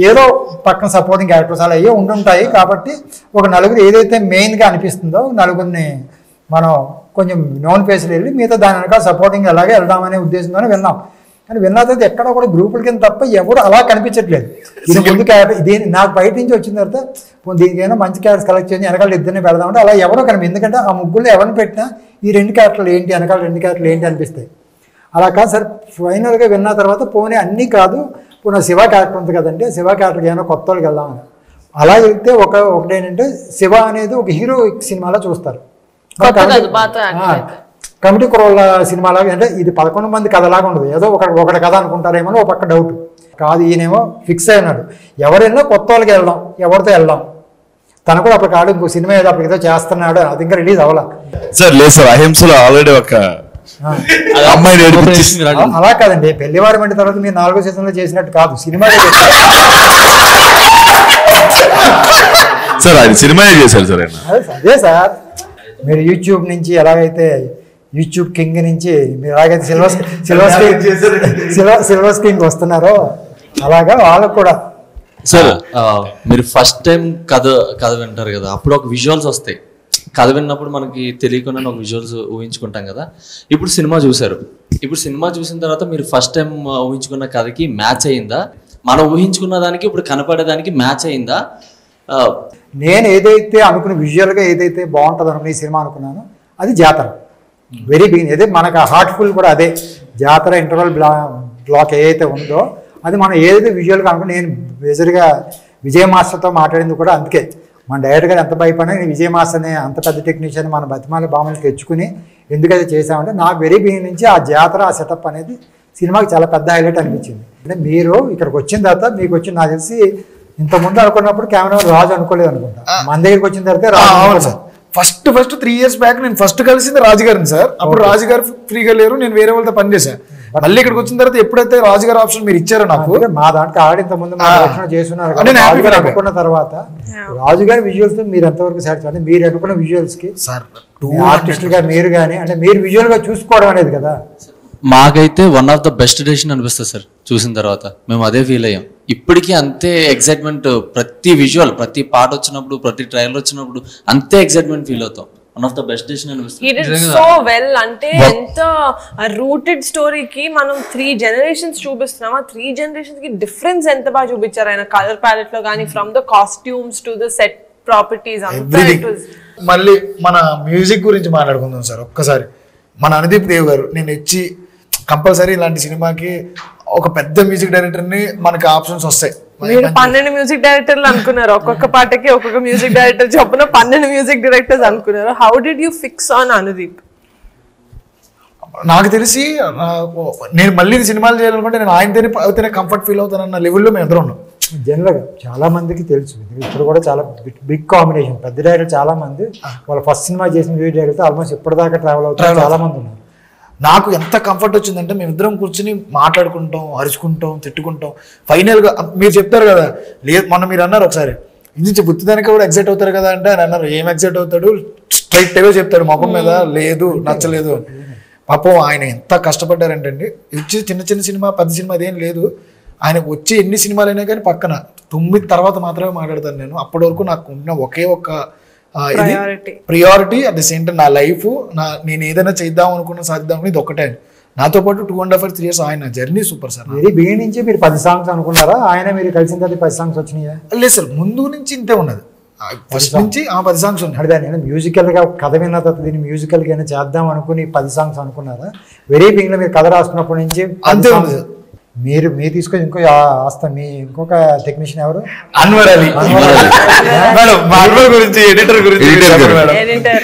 ఏదో పక్కన సపోర్టింగ్ క్యారెక్టర్స్ అలా అయ్యే ఉండుంటాయి కాబట్టి ఒక 4 ఏదైతే మెయిన్గా అనిపిస్తుందో 4 మనం కొంచెం నోన్ ఫేస్లు వెళ్ళి మిగతా దాని వెనక సపోర్టింగ్ అలాగే వెళ్దామనే ఉద్దేశంతోనే విన్నాం. కానీ విన్న తర్వాత ఎక్కడ కూడా గ్రూపుల కింద తప్ప ఎవరు అలా కనిపించట్లేదు. ఇది ముందు దీని నాకు బయట నుంచి వచ్చిన తర్వాత దీనికైనా మంచి క్యారెక్టర్స్ కలెక్ట్ చేసి వెనకాల 2 పెడదామంటే అలా ఎవరో కనిపి, ఎందుకంటే ఆ ముగ్గురులో ఎవరిని పెట్టినా ఈ 2 క్యారెక్టర్లు ఏంటి వెనకాల 2 క్యారెక్టర్లు ఏంటి అనిపిస్తాయి. అలా కాదు సార్, ఫైనల్గా విన్న తర్వాత పోనీ అన్నీ కాదు, పోనీ శివ క్యారెక్టర్ ఉంది కదంటే శివ క్యారెక్టర్కి ఏమైనా కొత్త వాళ్ళకి వెళ్దామని అలా అయితే ఒకటి ఏంటంటే శివ అనేది ఒక హీరో సినిమాలో చూస్తారు. కమిటీ కుర్రోళ్ళ సినిమాలాగా అంటే ఇది 11 మంది కథలాగా ఉండదు. ఏదో ఒకటి కథ అనుకుంటారేమో ఒక పక్క డౌట్. కాదు, ఈయనేమో ఫిక్స్ అయినాడు, ఎవరైనా కొత్త వాళ్ళకి వెళ్దాం, ఎవరితో వెళ్దాం. తను కూడా అప్పుడు కాదు ఇంకో సినిమా ఏదో అప్పుడు ఏదో చేస్తున్నాడు, అది ఇంకా రిలీజ్ అవ్వాల. సార్ లేదు సార్, అహింసలో ఆల్రెడీ ఒక అమ్మాయి అలా కాదండి, పెళ్లివారి మంటి తర్వాత మీరు 4వ సీజన్లో చేసినట్టు కాదు, సినిమా సార్ అది సినిమానే చేశారు సార్. అదే సార్, మీరు యూట్యూబ్ నుంచి ఎలాగైతే యూట్యూబ్ కింగ్ నుంచి మీరు ఎలాగైతే సిల్వర్ కింగ్ వస్తున్నారో అలాగా వాళ్ళకు కూడా. సార్ మీరు ఫస్ట్ టైం కథ వింటారు కదా, అప్పుడు ఒక విజువల్స్ వస్తాయి. కథ విన్నప్పుడు మనకి తెలియకుండా ఒక విజువల్స్ ఊహించుకుంటాం కదా. ఇప్పుడు సినిమా చూసారు, ఇప్పుడు సినిమా చూసిన తర్వాత మీరు ఫస్ట్ టైం ఊహించుకున్న కథకి మ్యాచ్ అయిందా? మనం ఊహించుకున్న దానికి ఇప్పుడు కనపడేదానికి మ్యాచ్ అయిందా? నేను ఏదైతే అనుకున్న విజువల్గా ఏదైతే బాగుంటుంది అనుకున్న ఈ సినిమా అనుకున్నానో అది జాతర. వెరీ బిగిన్ అదే మనకు హార్ట్ఫుల్ కూడా అదే జాతర ఇంటర్వల్ బ్లాక్ ఏదైతే ఉందో అది మనం ఏదైతే విజువల్గా అనుకున్నా. నేను బేజర్గా విజయ్ మాస్టర్తో మాట్లాడింది కూడా అందుకే. మన డైరెక్టర్ గారు ఎంత భయపడినా నేను విజయ్ మాస్టర్ని అంత పెద్ద టెక్నీషియన్ మన బతిమాల బామలు తెచ్చుకుని ఎందుకైతే చేసామంటే నాకు వెరీ బిగిన్ నుంచి ఆ జాతర ఆ సెటప్ అనేది సినిమాకి చాలా పెద్ద హైలైట్ అనిపించింది. అంటే మీరు ఇక్కడికి వచ్చిన తర్వాత మీకు వచ్చి నాకు తెలిసి ఇంతకుముందు అనుకున్నప్పుడు కెమెరా రాజు అనుకోలేదు అనుకుంటా, మన దగ్గరికి వచ్చిన తర్వాత రాజు. ఫస్ట్ 3 years బ్యాక్ నేను ఫస్ట్ కలిసింది రాజుగారిని సార్. అప్పుడు రాజుగారు ఫ్రీగా లేరు, నేను వేరే వాళ్ళతో పనిచేశాను. మళ్ళీ ఇక్కడికి వచ్చిన తర్వాత ఎప్పుడైతే రాజుగారు ఆప్షన్ మీరు ఇచ్చారో నాకు, మా దాంట్లో ఆడి ఇంతకుముందు చేస్తున్నారు అనుకున్న తర్వాత రాజుగారి విజువల్స్ మీరు ఎంతవరకు సాటిస్ఫై అంటే మీరు అనుకున్న విజువల్స్ కి ఆర్టిస్టులుగా మీరు కానీ అంటే మీరు విజువల్ గా చూసుకోవడం అనేది కదా మాకైతే one of the best decision అనిపిస్తుంది సార్. చూసిన తర్వాత మేము అదే ఫీల్ అయ్యాం. ఇప్పటికీ అంతే ఎక్సైట్మెంట్, ప్రతి విజువల్ ప్రతి పాట వచ్చినప్పుడు ప్రతి ట్రైలర్ వచ్చినప్పుడు అంతే ఎక్సైట్మెంట్ ఫీల్ అవుతాం. One of the best decision అనిపిస్తుంది. సో వెల్ అంటే ఎంత రూటెడ్ స్టోరీకి మనం 3 generations చూపిస్తున్నాం. ఆ 3 generations కి డిఫరెన్స్ ఎంత బాగా చూపించారు ఆయన కలర్ ప్యాలెట్ లో కానీ, from the costumes to the set properties. మళ్ళీ మన మ్యూజిక్ గురించి మాట్లాడుకుందాం సార్ ఒక్కసారి. మన అనుదీప్ దేవ్ గారు నేను ఇచ్చి కంపల్సరీ ఇలాంటి సినిమాకి ఒక పెద్ద మ్యూజిక్ డైరెక్టర్ని మనకి ఆప్షన్స్ వస్తాయి. మీరు 12 మ్యూజిక్ డైరెక్టర్లు అనుకున్నారు, ఒక్కొక్క పాటకి ఒక్కొక్క మ్యూజిక్ డైరెక్టర్ చొప్పున 12 మ్యూజిక్ డైరెక్టర్స్ అనుకున్నారు. How did you fix on Anudeep? నాకు తెలిసి నేను మళ్ళీ సినిమాలు చేయాలనుకుంటే నేను ఆయనతోనే కంఫర్ట్ ఫీల్ అవుతానన్న లెవెల్లో మేము ఎదురు ఉన్నాం. జనరల్గా చాలా మందికి తెలుసు, ఇప్పుడు కూడా చాలా బిగ్ కాంబినేషన్. పెద్ద డైరెక్టర్ చాలా మంది వాళ్ళ ఫస్ట్ సినిమా చేసిన మ్యూజిక్ డైరెక్టర్ ఆల్మోస్ట్ ఇప్పటిదాకా ట్రావెల్ అవుతారు చాలా మంది ఉన్నారు. నాకు ఎంత కంఫర్ట్ వచ్చిందంటే మేమిద్దరం కూర్చుని మాట్లాడుకుంటాం, అరుచుకుంటాం, తిట్టుకుంటాం. ఫైనల్గా మీరు చెప్తారు కదా, లేదు మొన్న మీరు అన్నారు ఒకసారి ఇది బుద్ధిదానికి కూడా ఎగ్జైట్ అవుతారు కదా అంటే ఆయన అన్నారు, ఏం ఎగ్జైట్ అవుతాడు, స్ట్రైట్గా చెప్తాడు ముఖం మీద, లేదు నచ్చలేదు. పాపం ఆయన ఎంత కష్టపడ్డారంటే ఇచ్చి చిన్న సినిమా పెద్ద సినిమా అదేం లేదు, ఆయన వచ్చి ఎన్ని సినిమాలు అయినా కానీ పక్కన 9 తర్వాత మాత్రమే మాట్లాడతాను నేను. అప్పటి వరకు నాకు ఉన్న ఒకే ఒక ఇది priority. At the same time నా లైఫ్ నేను ఏదైనా చేద్దాం అనుకున్నా సాధిద్దాం ఇది ఒక్కటే. నాతో పాటు 2.5 3 years ఆయన journey super sir. Very beginning నుంచి మీరు 10 songs అనుకున్నారా? ఆయన మీరు కలిసిన తర్వాత 10 songs వచ్చినాయా? లేదు సార్, ముందు నుంచి ఇంతే ఉన్నది. ఫస్ట్ నుంచి 10 songs ఉన్నాయి. అంటే నేను మ్యూజికల్గా కథ విన్న తర్వాత దీన్ని మ్యూజికల్గా చేద్దాం అనుకుని 10 songs అనుకున్నారా? వెరీ బిగినింగ్ మీరు కథ రాసుకున్నప్పటి నుంచి అంతే ఉంది. మీరు తీసుకొని ఇంకొక టెక్నీషియన్ ఎవరు? Anwar Ali. Editor.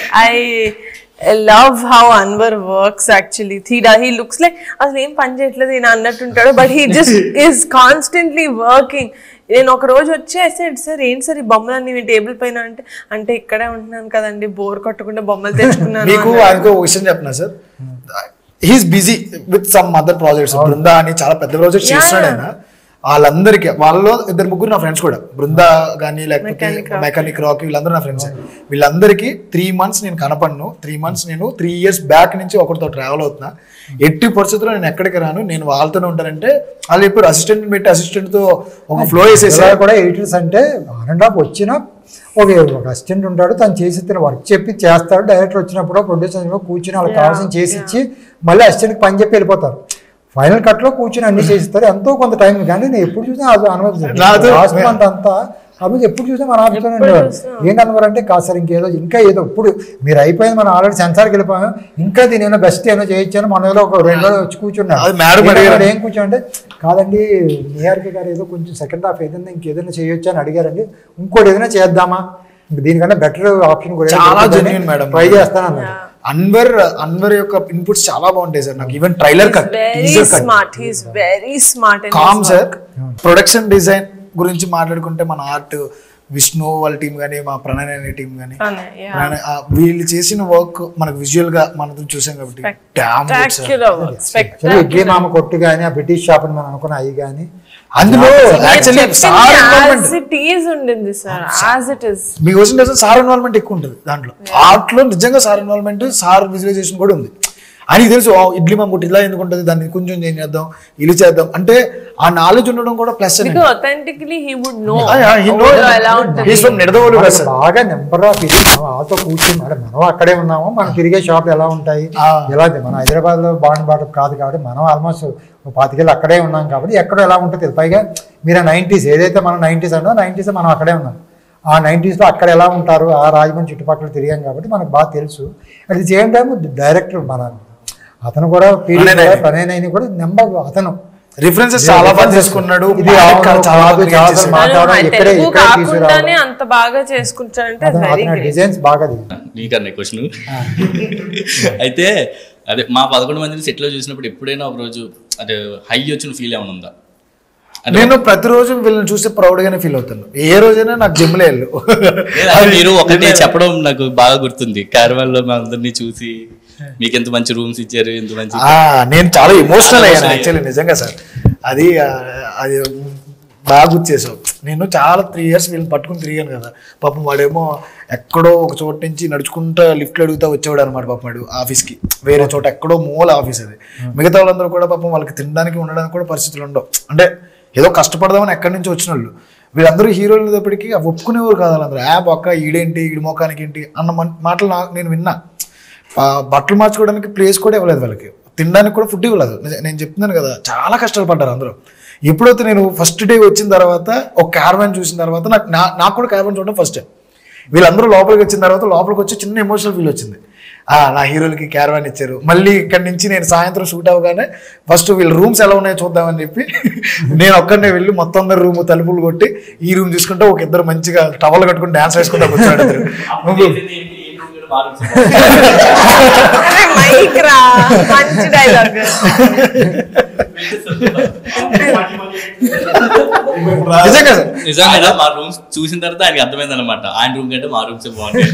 I love how Anwar works actually. He looks like అసలు ఏం పని చేయట్లేదు ఈయన అన్నట్టుంటాడు, but he just is constantly working. నేను ఒక రోజు వచ్చేసాడు, సార్ ఏంటి సార్ ఈ బొమ్మలన్నీ మీ టేబుల్ పైన అంటే ఇక్కడే ఉంటున్నాను కదండి, బోర్ కొట్టకుండా బొమ్మలు తెచ్చుకున్నాను. మీకు ఆయనకు విషయం చెప్పనా sir, he's busy with some other projects. Brinda అని చాలా పెద్ద ప్రాజెక్ట్స్ చేస్తున్నాడు ఆయన. వాళ్ళందరికీ వాళ్ళలో 2-3 నా ఫ్రెండ్స్ కూడా, బృందా కానీ లేకపోతే మెకానిక్ రాక్, వీళ్ళందరూ నా ఫ్రెండ్స్. వీళ్ళందరికీ 3 months నేను కనపడను. 3 months నేను 3 years బ్యాక్ నుంచి ఒకరితో ట్రావెల్ అవుతున్నా. ఎట్టి పరిస్థితుల్లో నేను ఎక్కడికి రాను, నేను వాళ్ళతోనే ఉంటానంటే వాళ్ళు చెప్పారు. అసిస్టెంట్ పెట్టి అసిస్టెంట్తో ఒక ఫ్లో వేసేసారు కూడా. ఎడిటర్స్ అంటే వచ్చిన ఒక అసిస్టెంట్ ఉంటాడు, తను చేసి వర్క్ చెప్పి చేస్తాడు. డైరెక్టర్ వచ్చినప్పుడు ప్రొడ్యూసర్ కూర్చుని వాళ్ళకి కావాల్సిన చేసి ఇచ్చి మళ్ళీ అసిస్టెంట్కి పని చెప్పి వెళ్ళిపోతారు. ఫైనల్ కట్లో కూర్చుని అన్ని చేసిస్తారు, ఎంతో కొంత టైం. కానీ నేను ఎప్పుడు చూసినా అది అనుభవిస్తాను. అంతా అప్పుడు ఎప్పుడు చూసినా మన ఆఫీస్లోనే ఉండేవారు. ఏంటన్నవారు అంటే కాదు సార్ ఇంకేదో ఇంకా ఏదో ఇప్పుడు మీరు అయిపోయింది, మనం ఆల్రెడీ సెన్సార్కి వెళ్ళిపోయాం, ఇంకా దీని ఏమైనా బెస్ట్ ఏమైనా చేయొచ్చాను. మన ఏదో ఒక 2 రోజులు వచ్చి కూర్చున్నాను. ఏం కూర్చోంటే కాదండి నిహారిక గారు ఏదో కొంచెం సెకండ్ హాఫ్ ఏదైనా ఇంకేదైనా చేయొచ్చు అని అడిగారండి, ఇంకోటి ఏదైనా చేద్దామా, దీనికన్నా బెటర్ ఆప్షన్ కూడా చాలా జెన్యూన్ మేడం, ట్రై చేస్తాను అన్నాడు. అన్వర్ యొక్క ఇన్పుట్స్ చాలా బాగుంటాయి సార్. నాకు ఈవెన్ ట్రైలర్ కట్ కామ్ సార్. ప్రొడక్షన్ డిజైన్ గురించి మాట్లాడుకుంటే మన ఆర్ట్ విష్ణు వాళ్ళ టీం కానీ, మా ప్రణయ్ అనే టీం కానీ, వీళ్ళు చేసిన వర్క్ మనకు విజువల్ గా మనం చూసాం కాబట్టి ఇడ్లీ మామ కొట్టు కానీ, ఆ బ్రిటిష్ షాప్ అని మనం అనుకున్న అవి కానీ, అందులో మీకోసం సార్ ఇన్వాల్వ్మెంట్ ఎక్కువ ఉంటుంది దాంట్లో. ఆర్ట్ లో నిజంగా సార్ ఇన్వాల్వ్మెంట్, సార్ విజువలైజేషన్ కూడా ఉంది. అని తెలుసు ఇడ్లీ మామ కొట్టు ఇలా ఎందుకు ఉంటుంది, దాన్ని కొంచెం చేంజ్ చేద్దాం, ఇలా చేద్దాం అంటే ఆ నాలెడ్జ్ ఉండడం కూడా ప్లస్. బాగా నెంబర్ ఆఫ్ ఇది వాళ్ళతో కూర్చుని మనం అక్కడే ఉన్నాము, మనం తిరిగే షాపులు ఎలా ఉంటాయి, ఎలా మనం హైదరాబాద్ లో బాట కాదు కాబట్టి మనం ఆల్మోస్ట్ 25 ఏళ్ళు అక్కడే ఉన్నాం కాబట్టి ఎక్కడో ఎలా ఉంటుంది. పైగా మీరు 90s ఏదైతే మనం 90s అన్నో 90s మనం అక్కడే ఉన్నాం. ఆ 90s లో అక్కడ ఎలా ఉంటారు, ఆ రాజమండ్రి చుట్టుపక్కల తిరిగాం కాబట్టి మనకు బాగా తెలుసు. At the same time director మన అతను కూడా ప్రణయ్ కూడా నెంబర్ అతను రిఫరెన్సెస్ చాలా బాగా చేసుకున్నాడు. ఇది అంత బాగా చేసుకుంటాడంటే డిజైన్స్ బాగా. నీకన్నా క్వశ్చన్ అయితే అదే మా 11 మందిని సెట్లో చూసినప్పుడు ఎప్పుడైనా ఒక రోజు అంటే హై వచ్చిన ఫీల్ ఏమైనా ఉందా? నేను ప్రతిరోజు వీళ్ళని చూస్తే ప్రౌడ్ గానే ఫీల్ అవుతాను. ఏ రోజైనా నాకు జిమ్లో వెళ్ళు. మీరు ఒకటి చెప్పడం నాకు బాగా గుర్తుంది, క్యారవాన్ లో మా అందరినీ చూసి మీకు ఎంత మంచి రూమ్స్ ఇచ్చారు, ఎంత మంచి. నేను చాలా ఎమోషనల్ అయ్యాను యాక్చువల్లీ నిజంగా సార్. అది బాగా గుర్తు చేసావు. నేను చాలా 3 years వీళ్ళని పట్టుకుని తిరిగాను కదా. పాపం వాడేమో ఎక్కడో ఒక చోట నుంచి నడుచుకుంటా లిఫ్ట్లు అడుగుతా వచ్చేవాడు అనమాట. పాపం వాడు ఆఫీస్కి వేరే చోట ఎక్కడో మూల ఆఫీస్ అది. మిగతా వాళ్ళందరూ కూడా పాపం వాళ్ళకి తినడానికి ఉండడానికి కూడా పరిస్థితులు ఉండవు. అంటే ఏదో కష్టపడదామని ఎక్కడి నుంచి వచ్చిన వాళ్ళు. వీళ్ళందరూ హీరోలు అనేటప్పటికీ ఒప్పుకునేవారు కాదు వాళ్ళందరూ. ఒక్క ఈడేంటి, ఈడి మొఖానికి ఏంటి అన్న మాటలు నేను విన్నా. బట్టలు మార్చుకోవడానికి ప్లేస్ కూడా ఇవ్వలేదు వాళ్ళకి, తినడానికి కూడా ఫుడ్ ఇవ్వలేదు. నేను చెప్తున్నాను కదా, చాలా కష్టాలు పడ్డారు అందరూ. ఎప్పుడైతే నేను ఫస్ట్ డే వచ్చిన తర్వాత ఒక క్యారవాన్ చూసిన తర్వాత నాకు కూడా క్యారవాన్ చూడడం ఫస్ట్ టైం. వీళ్ళందరూ లోపలికి వచ్చిన తర్వాత లోపలికి వచ్చి చిన్న ఎమోషనల్ ఫీల్ వచ్చింది. నా హీరోలకి క్యారవాన్ ఇచ్చారు. మళ్ళీ ఇక్కడి నుంచి నేను సాయంత్రం షూట్ అవ్వగానే ఫస్ట్ వీళ్ళ రూమ్స్ ఎలా ఉన్నాయో చూద్దామని చెప్పి నేను ఒక్కడనే వెళ్ళి మొత్తం అందరు రూమ్ తలుపులు కొట్టి ఈ రూమ్ చూసుకుంటే ఒక ఇద్దరు మంచిగా టవల్ కట్టుకుని డాన్స్ వేసుకుంటా కూర్చోడు. నిజంగా మా రూమ్స్ చూసిన తర్వాత ఆయనకి అర్థమైంది అనమాట, ఆయన రూమ్ కంటే మా రూమ్స్ బాగుంటాయి.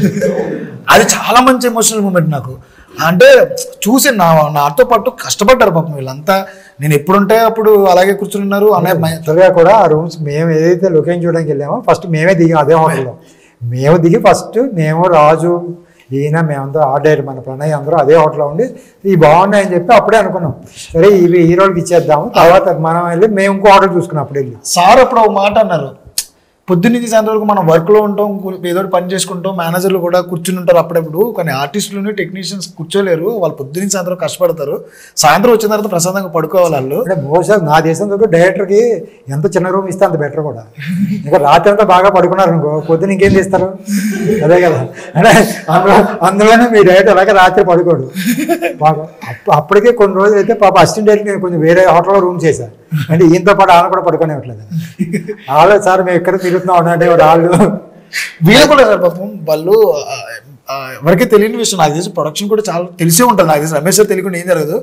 అది చాలా మంచి ఎమోషనల్ మూమెంట్ నాకు. అంటే చూసి నాతో పాటు కష్టపడ్డారు పాపం వీళ్ళంతా. నేను ఎప్పుడుంటే అప్పుడు అలాగే కూర్చుని ఉన్నారు. త్వరగా కూడా ఆ రూమ్స్ మేము ఏదైతే లొకేషన్ చూడడానికి వెళ్ళామో ఫస్ట్ మేమే దిగాం అదే హోటల్లో. మేము దిగి ఫస్ట్ మేము రాజు ఈయన మేమందరూ ఆర్డర్ మన ప్రణయ్ అందరూ అదే హోటల్లో ఉండి ఇవి బాగున్నాయని చెప్పి అప్పుడే అనుకున్నాం, సరే ఇవి హీరోలకి ఇచ్చేద్దాము. తర్వాత మనం వెళ్ళి మేము ఇంకో ఆర్డర్ చూసుకున్నాం. అప్పుడు వెళ్ళి సార్ అప్పుడు ఒక మాట అన్నారు, పొద్దున్నుంచి సాయంత్రం వరకు మనం వర్క్లో ఉంటాం, ఏదో పని చేసుకుంటాం, మేనేజర్లు కూడా కూర్చుని ఉంటారు అప్పుడప్పుడు. కానీ ఆర్టిస్టులు టెక్నీషియన్స్ కూర్చోలేరు, వాళ్ళు పొద్దున్నుంచి సాయంత్రం కష్టపడతారు. సాయంత్రం వచ్చిన తర్వాత ప్రశాంతంగా పడుకోవాలి వాళ్ళు. బహుశా నా దేశంలో డైరెక్టర్కి ఎంత చిన్న రూమ్ ఇస్తే అంత బెటర్ కూడా. ఇంకా రాత్రి అంతా బాగా పడుకున్నారు అనుకో, పొద్దున ఇంకేం చేస్తారు, అదే కదా. అంటే అందులోనే మీ డైరెక్టర్ అలాగే రాత్రి పడుకోడు బాగా. అప్పటికే కొన్ని రోజులు అయితే పాప అసిస్టెంట్ డైరెక్టర్ నేను కొంచెం వేరే హోటల్లో రూమ్ చేశాను. అంటే ఈయనతో పాటు ఆయన కూడా పడుకునేట్లేదు. వాళ్ళు సార్ మేము ఎక్కడ తిరుగుతున్నాం అంటే వాళ్ళు వీళ్ళు కూడా సార్ పాపం వాళ్ళు ఎవరికీ తెలియని విషయం. నాకు తెలిసి ప్రొడక్షన్ కూడా చాలా తెలిసే ఉంటుంది. నాకు తెలిసి రమేష్ సార్ తెలియకుండా ఏం జరగదు.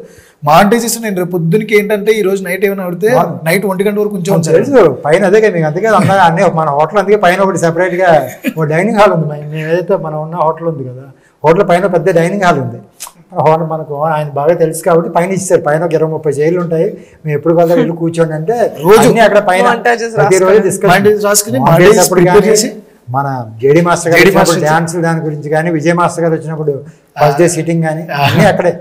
మానిటైజేషన్ నేను రేపు పొద్దునకి ఏంటంటే ఈ రోజు నైట్ ఏమైనా పడితే నైట్ 1 గంట వరకు కొంచెం తెలుసు పైన. అదే మీకు అందుకే అన్నీ మన హోటల్ అందుకే పైన ఒకటి సెపరేట్గా ఒక డైనింగ్ హాల్ ఉంది. మేము ఏదైతే మనం ఉన్న హోటల్ ఉంది కదా, హోటల్ పైన పెద్ద డైనింగ్ హాల్ ఉంది. హోటల్ మనకు ఆయన బాగా తెలుసు కాబట్టి పైన ఇస్తారు. పైన ఒక 20-30 చైర్లు ఉంటాయి. మేము ఎప్పుడు కదా వెళ్ళి కూర్చోండి అంటే రోజు అక్కడ పైన ప్రతిరోజు డిస్కస్. మన జేడి మాస్టర్ గారు డాన్స్ దాని గురించి కానీ, విజయ్ మాస్టర్ గారు వచ్చినప్పుడు ఫస్ట్ డే సిట్టింగ్ కానీ అన్నీ అక్కడే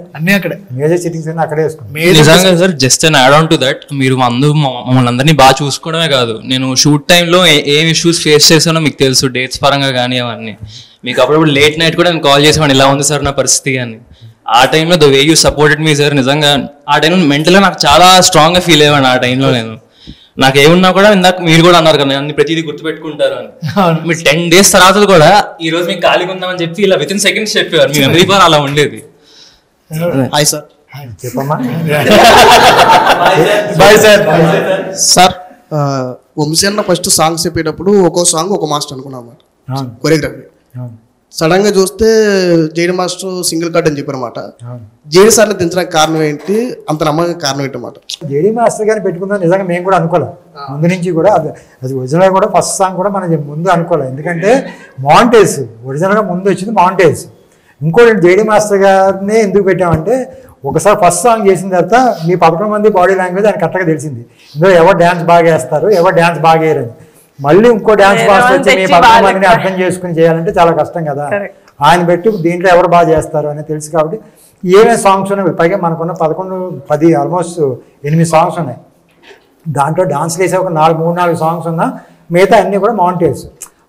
మేజర్ సిట్టింగ్స్ అన్నీ అక్కడే వేసుకున్నాం. నిజంగా sir just and add on to that, మీరు మమ్మల్ని అందరినీ బాగా చూసుకోవడమే కాదు, నేను షూట్ టైంలో ఏం ఇష్యూస్ ఫేస్ చేశానో మీకు తెలుసు, డేట్స్ పరంగా కానీ అవన్నీ. మీకు అప్పుడప్పుడు లేట్ నైట్ కూడా నేను కాల్ చేసేవాడిని, ఇలా ఉంది సార్ నా పరిస్థితి అని. ఆ టైంలో the way you supported me sir, నిజంగా ఆ టైంలో మెంటల్గా నాకు చాలా స్ట్రాంగ్గా ఫీల్ అయ్యాను. ఆ టైంలో నేను నాకు ఏమున్నా కూడా ఇందాక మీరు కూడా అన్నారు కదా అన్ని ప్రతిదీ గుర్తుపెట్టుకుంటారు అని. మీరు 10 days తర్వాత కూడా ఈ రోజు మీకు ఖాళీగా ఉందామని చెప్పి ఇలా విత్ ఇన్ సెకండ్స్ చెప్పేవారు. మీ మెమరీ పవర్ అలా ఉండేది. Hi sir. చెప్పమ్మా. Bye sir. సార్ వంశీ అన్న ఫస్ట్ సాంగ్స్ చెప్పేటప్పుడు ఒక్కో సాంగ్ ఒక మాస్టర్ అనుకున్నాం అన్నమాట, కొరియోగ్రఫీ. సడన్ గా చూస్తే జేడి మాస్టర్ సింగిల్ కట్ అని చెప్పారన్నమాట. జేడి సార్ని దించడానికి కారణం ఏంటి, అంత నమ్మకం కారణం ఏంటి అన్నమాట? జేడి మాస్టర్ గారిని పెట్టుకుందాం నిజంగా మేము కూడా అనుకోలేం ముందు నుంచి కూడా. అది ఒరిజినల్ కూడా ఫస్ట్ సాంగ్ కూడా మనం ముందు అనుకోలేం, ఎందుకంటే మాంటేజ్ ఒరిజినల్గా ముందు వచ్చింది మాంటేజ్. ఇంకోటి జేడి మాస్టర్ గారిని ఎందుకు పెట్టామంటే ఒకసారి ఫస్ట్ సాంగ్ చేసిన తర్వాత మీ 11 మంది బాడీ లాంగ్వేజ్ ఆయన కరెక్ట్గా తెలిసింది. ఇందులో ఎవరు డ్యాన్స్ బాగా వేస్తారు ఎవరు డ్యాన్స్ బాగా వేయరని. మళ్ళీ ఇంకో డ్యాన్స్ మాస్టర్ వచ్చి మీ 11 మందిని అర్థం చేసుకుని చేయాలంటే చాలా కష్టం కదా. ఆయన పెట్టి దీంట్లో ఎవరు బాగా చేస్తారు అని తెలుసు కాబట్టి ఏమేమి సాంగ్స్ ఉన్నాయి. పైగా మనకున్న 10 ఆల్మోస్ట్ 8 సాంగ్స్ ఉన్నాయి. దాంట్లో డాన్స్ వేసే ఒక 3-4 సాంగ్స్ ఉన్నా మిగతా అన్నీ కూడా మాంటేజ్.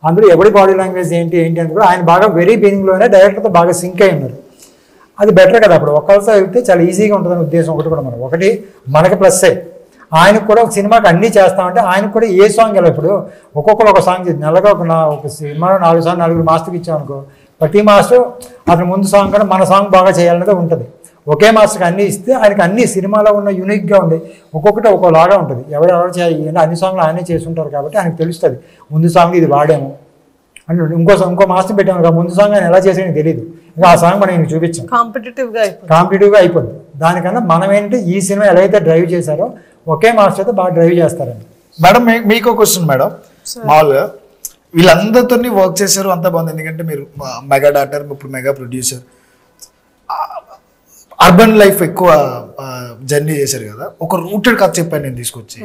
అందులో ఎవరి బాడీ లాంగ్వేజ్ ఏంటి అని కూడా ఆయన బాగా వెరీ బిగినింగ్లోనే డైరెక్టర్తో బాగా సింక్ అయి ఉన్నారు. అది బెటర్ కదా. అప్పుడు ఒక్కరితో వెళ్తే చాలా ఈజీగా ఉంటుందని ఉద్దేశం ఒకటి కూడా ఒకటి మనకి ప్లస్. ఆయనకు కూడా ఒక సినిమాకి అన్నీ చేస్తామంటే ఆయనకు కూడా ఏ సాంగ్ ఎలా ఇప్పుడు ఒక్కొక్కరు ఒక సాంగ్ నెలగా ఒక సినిమాలో 4 సాంగ్ 4 మాస్టర్కి ఇచ్చామనుకో, ప్రతి మాస్టర్ అతను ముందు సాంగ్ కూడా మన సాంగ్ బాగా చేయాలనేది ఉంటుంది. ఒకే మాస్టర్కి అన్నీ ఇస్తే ఆయనకి అన్ని సినిమాలో ఉన్న యూనిక్గా ఉండే ఒక్కొక్కటి ఒక్కోలాగా ఉంటుంది. ఎవరెవరు చేయాలి అన్ని సాంగ్లు ఆయనే చేస్తుంటారు కాబట్టి ఆయనకు తెలుస్తుంది ముందు సాంగ్ ఇది వాడాము అంటే. ఇంకో మాస్టర్ పెట్టాము ముందు సాంగ్ ఆయన ఎలా చేసేది తెలియదు, ఇంకా ఆ సాంగ్ మనం నేను చూపించాం కాంపిటేటివ్గా అయిపోద్ది. దానికన్నా మనం ఏంటంటే ఈ సినిమా ఎలా అయితే డ్రైవ్ చేశారో ఒకే మాస్టర్ అయితే బాగా డ్రైవ్ చేస్తారండి. మేడం మీకు క్వశ్చన్ మేడం, మామూలుగా వీళ్ళందరితో వర్క్ చేశారు అంతా బాగుంది, ఎందుకంటే మీరు మెగా డాక్టర్ ఇప్పుడు మెగా ప్రొడ్యూసర్, అర్బన్ లైఫ్ ఎక్కువ జర్నీ చేశారు కదా. ఒక రూటెడ్ కథ చెప్పాను నేను తీసుకొచ్చి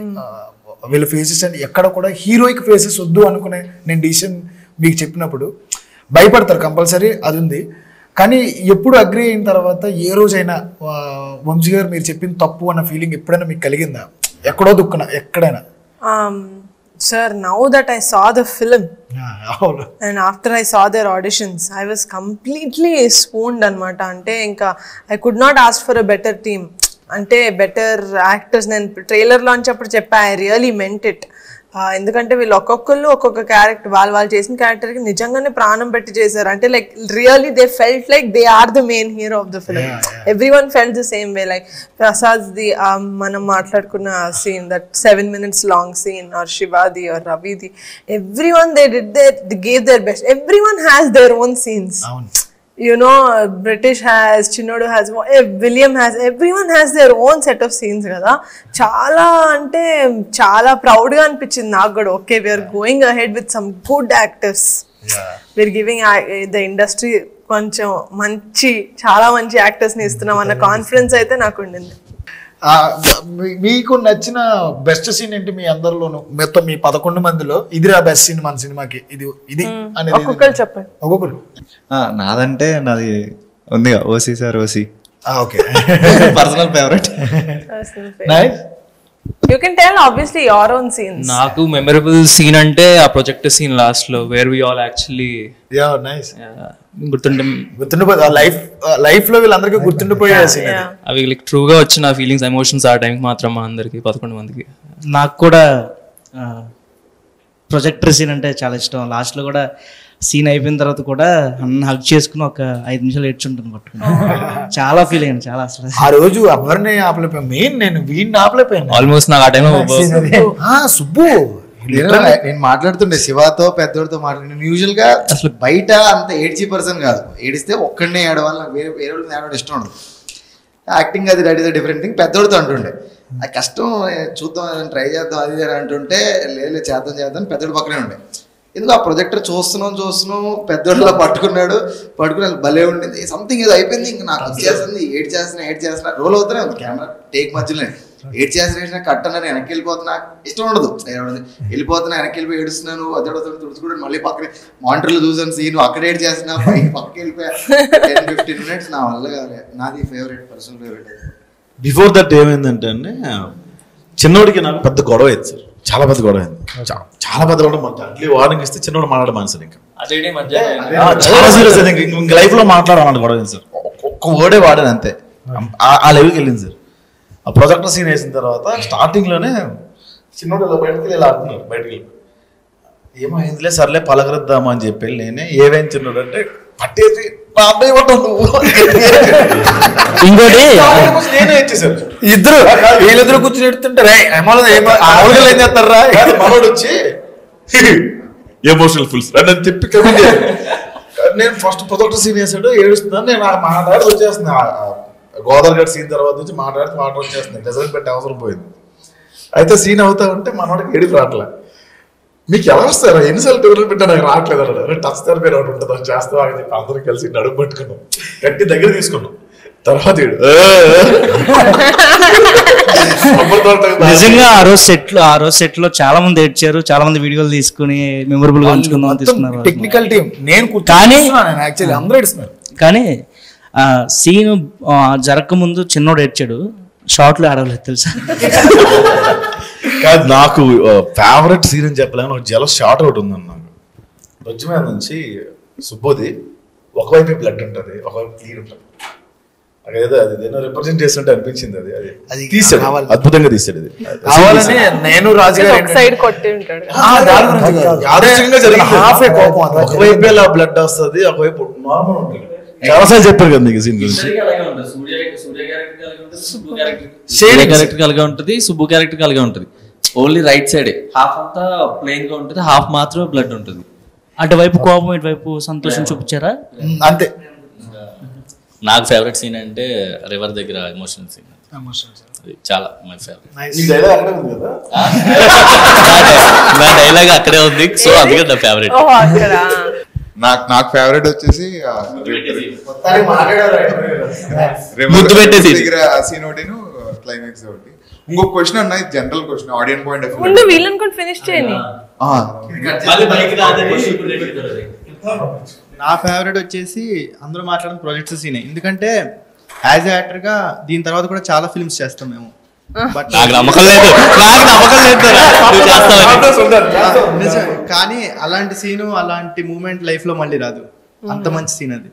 వీళ్ళ ఫేసెస్ అండ్ ఎక్కడ కూడా హీరోయిక్ ఫేసెస్ వద్దు అనుకునే నేను డిసిషన్ మీకు చెప్పినప్పుడు భయపడతారు కంపల్సరీ, అది ఉంది. కానీ ఎప్పుడు అగ్రి అయిన తర్వాత ఏ రోజైనా వంశీ గారు మీరు చెప్పింది తప్పు అన్న ఫీలింగ్ ఎప్పుడైనా మీకు కలిగిందా? ఎక్కడో దుక్కున ఎక్కడైనా? Sir, now that I saw the film and after I saw their auditions, I was completely swooned anamata. Ante inka I could not ask for a better team. Ante better actors. Nenu trailer launch appudu cheppa, I really meant it. ఎందుకంటే వీళ్ళు ఒక్కొక్క character వాళ్ళు చేసిన క్యారెక్టర్కి నిజంగానే ప్రాణం పెట్టి చేశారు. అంటే like really they felt like they are the main hero of the film. Every one felt the same way. Like ప్రసాద్ది మనం మాట్లాడుకున్న scene, that 7 minutes long scene, or శివాది or రవిది, every one they gave their best. Everyone has their own scenes. You know, British has, Chinodu has, William has, everyone has their own set of scenes kada. Chala ante chala proud ga anpichindi naaku kuda. Okay, we are going ahead with some good actors. We are giving the industry koncham manchi chala manchi actors ni istunam anna confidence aithe naaku undindi. మీకు నచ్చిన best scene ఏంటి మీ అందరిలోనూ? మొత్తం మీ 11 మందిలో ఇదిరా best scene మన సినిమాకి ఇది అనేది ఒక్కొక్కరు చెప్పండి. ఒక్కొక్కరు. నాదంటే నాది ఉంది OC sir, OC. Okay, personal favourite. Nice. You can tell obviously your own scenes. నాకు మెమరబుల్ సీన్ అంటే ఆ ప్రొజెక్ట్ సీన్ లాస్ట్ లో where we all actually nice గుర్తుండిపోయి లైఫ్ లో వీళ్ళందరికీ గుర్తుండిపోయే సీన్. అవి లైక్ ట్రూగా వచ్చిన ఫీలింగ్స్, ఎమోషన్స్ ఆ టైంకి మాత్రం మా అందరికి 11 మందికి. నాకు కూడా ప్రొజెక్టర్ సీన్ అంటే చాలా ఇష్టం. లాస్ట్ లో కూడా సీన్ అయిపోయిన తర్వాత కూడా అన్న హగ్ చేసుకుని ఒక 5 నిమిషాలు ఏడ్చుంటాను పట్టుకుని. చాలా ఫీల్ అయ్యాను, చాలా అసలు. ఆ రోజు ఎవరిని ఆపలేకపోయాను, మెయిన్ నేను వీడిని ఆపలేకపోయాను ఆల్మోస్ట్. నాకు ఆ టైంలో సుబ్బు నేను మాట్లాడుతుండే శివతో పెద్దోడితో మాట్లాడి. యూజువల్ గా అసలు బయట అంత ఏడ్చి పర్సన్ కాదు, ఏడిస్తే ఒక్కడనే ఏడవాలి, వేరే వాళ్ళని ఏడవడం ఇష్టం ఉండదు. యాక్టింగ్ అది దట్ ఈస్ డిఫరెంట్ థింగ్. పెద్దోడితో అంటుండే ఆ కష్టం చూద్దాం ట్రై చేద్దాం అది అని అంటుంటే లేదు చేద్దాం పెద్దోడు పక్కనే ఉండే. ఎందుకు ఆ ప్రొజెక్టర్ చూస్తున్నాం పెద్దోళ్ళలో పట్టుకుని భలే ఉండింది. సంథింగ్ ఏదో అయిపోయింది, ఇంకా నాకు వచ్చేస్తుంది, ఏడ్ చేస్తున్నా రోల్ అవుతూనే ఉంది కెమెరా టేక్ మధ్యలో. ఏడ్ చేసిన కట్ అన్న వెనక్కి వెళ్ళిపోతున్నా, ఇష్టం ఉండదు, వెళ్ళిపోతున్నా వెనక్కి వెళ్ళిపోయి ఏడుస్తున్నాను, అదొడ తుడుచుకుంటాను, మళ్ళీ పక్కన మానిటర్లో చూసాను సీన్, అక్కడ ఏడ్ చేస్తున్నా, పక్కకి వెళ్ళిపోయా 10-15 minutes. నా వల్ల కాదు, నాది favourite, personal favourite. Before that ఏమైందంటే అండి, చిన్నోడికి నాకు పెద్ద గొడవ అయింది సార్, చాలా పెద్ద గొడవ అయింది, చాలా పెద్ద గొడవ. అట్లీ వార్నింగ్ ఇస్తే చిన్నోడు మాట్లాడ మానేసారు, ఇంకా చాలా సీరియస్ అయింది, ఇంక లైఫ్ లో మాట్లాడాలని గొడవ అయింది సార్. ఒక్క వర్డే వాడాను అంతే, ఆ లెవెల్కి వెళ్ళింది సార్. ఆ ప్రొజెక్టర్ సీన్ వేసిన తర్వాత స్టార్టింగ్ లోనే చిన్నోడు ఇలా బయటకి ఇలా ఆడుతున్నారు, బయటకి ఏమైందిలే సర్లే పలకరిద్దామా అని చెప్పి నేనే ఏవేం చిన్నోడు అంటే పట్టేసి మా అబ్బాయి కొట్టం నువ్వు ఇంకోటి నేనే ఇచ్చేసాను. వీళ్ళిద్దరు కూర్చుని ఎడుతుంటారు ఏం చేస్తారా మనోడు వచ్చి ఎమోషనల్ ఫుల్స్ అని చెప్పి కమెంట్ నేను ఫస్ట్ ప్రొజెక్టర్ సీన్ వేసాడు ఏడుస్తున్నాను. నేను మాట్లాడి వచ్చేస్తున్నా గోదావరి గడ్ సీన్ తర్వాత నుంచి మాట్లాడితే వాటర్ వచ్చేస్తుంది. రిజల్ట్ పెట్టే అవసరం పోయింది. అయితే సీన్ అవుతా ఉంటే మనోడికి ఏడుపు రావట్లే. మీకు ఎలా వస్తారా ఎన్నిసార్లు టూర్లు పెట్టా నాకు రావట్లేదు అన్నాడు. టచ్ థెరపీ ఒకటి ఉంటుంది అది చేస్తావా అని చెప్పి అందరూ కలిసి నడుము పట్టుకున్నాం, గట్టి దగ్గర తీసుకున్నాం. తర్వాత నిజంగా ఆ రోజు సెట్ లో చాలా మంది ఏడ్చారు, చాలా మంది వీడియోలు తీసుకుని మెమొరబుల్ గా ఉంచుకుందాం తీసుకున్నారు. టెక్నికల్ టీం నేను కానీ యాక్చువల్లీ అందరూ ఏడుస్తున్నారు. కానీ సీన్ జరగక ముందు చిన్నోడు ఏడ్చాడు, షార్ట్ లో ఆడలేదు తెలుసా. కాదు నాకు ఫేవరెట్ సీన్ అని చెప్పలేము. ఒక జలస్ షార్ట్ ఒకటి ఉందన్న నాకు. బొజ్జు మీద నుంచి సుబ్బోది ఒకవైపు బ్లడ్ ఉంటుంది, ఒకవైపు క్లీన్ ఉంటుంది. అదేదో అది ఏదో రిప్రజెంట్ చేస్తుంటే అనిపించింది. అది తీసాడు, అద్భుతంగా తీసాడు. అది నేను రాజుగారు సైడ్ కొట్టి ఉంటాడు. ఒకవైపు ఇలా బ్లడ్ వస్తుంది, ఒకవైపు నార్మల్ ఉంటుంది. చాలాసార్లు చెప్పారు కదా మీకు సీన్ గురించి. సూర్య క్యారెక్టర్ అలాగే ఉంటుంది, సుబ్బు క్యారెక్టర్ అలాగే ఉంటుంది. ఓన్లీ రైట్ సైడ్ హాఫ్ అంతా ప్లెయిన్ గా ఉంటుంది, హాఫ్ మాత్రమే బ్లడ్ ఉంటుంది. అటువైపు కోపం ఇటువైపు సంతోషం చూపించారా? అంతే. నాకు ఫేవరెట్ సీన్ అంటే రివర్ దగ్గర ఎమోషనల్ సీన్. చాలా మై ఫేవరెట్. నా డైలాగ్ అక్కడే ఉంది, సో అందుకే నా ఫేవరెట్. నాకు ఫేవరెట్ వచ్చేసి దగ్గర సీన్ ఒకటి, క్లైమాక్స్ ఒకటి. ఇంకొక క్వశ్చన్ అన్న, general question, audience point of view. వీళ్ళని కూడా ఫినిష్ చేయండి. నా ఫేవరెట్ వచ్చేసి అందరూ మాట్లాడిన ప్రాజెక్ట్స్ సీనే. ఎందుకంటే యాజ్ ఏ యాక్టర్ గా దీని తర్వాత కూడా చాలా ఫిల్మ్స్ చేస్తాం మేము. బట్ కానీ అలాంటి సీను అలాంటి మూమెంట్ లైఫ్ లో మళ్ళీ రాదు. అంత మంచి సీన్ అది.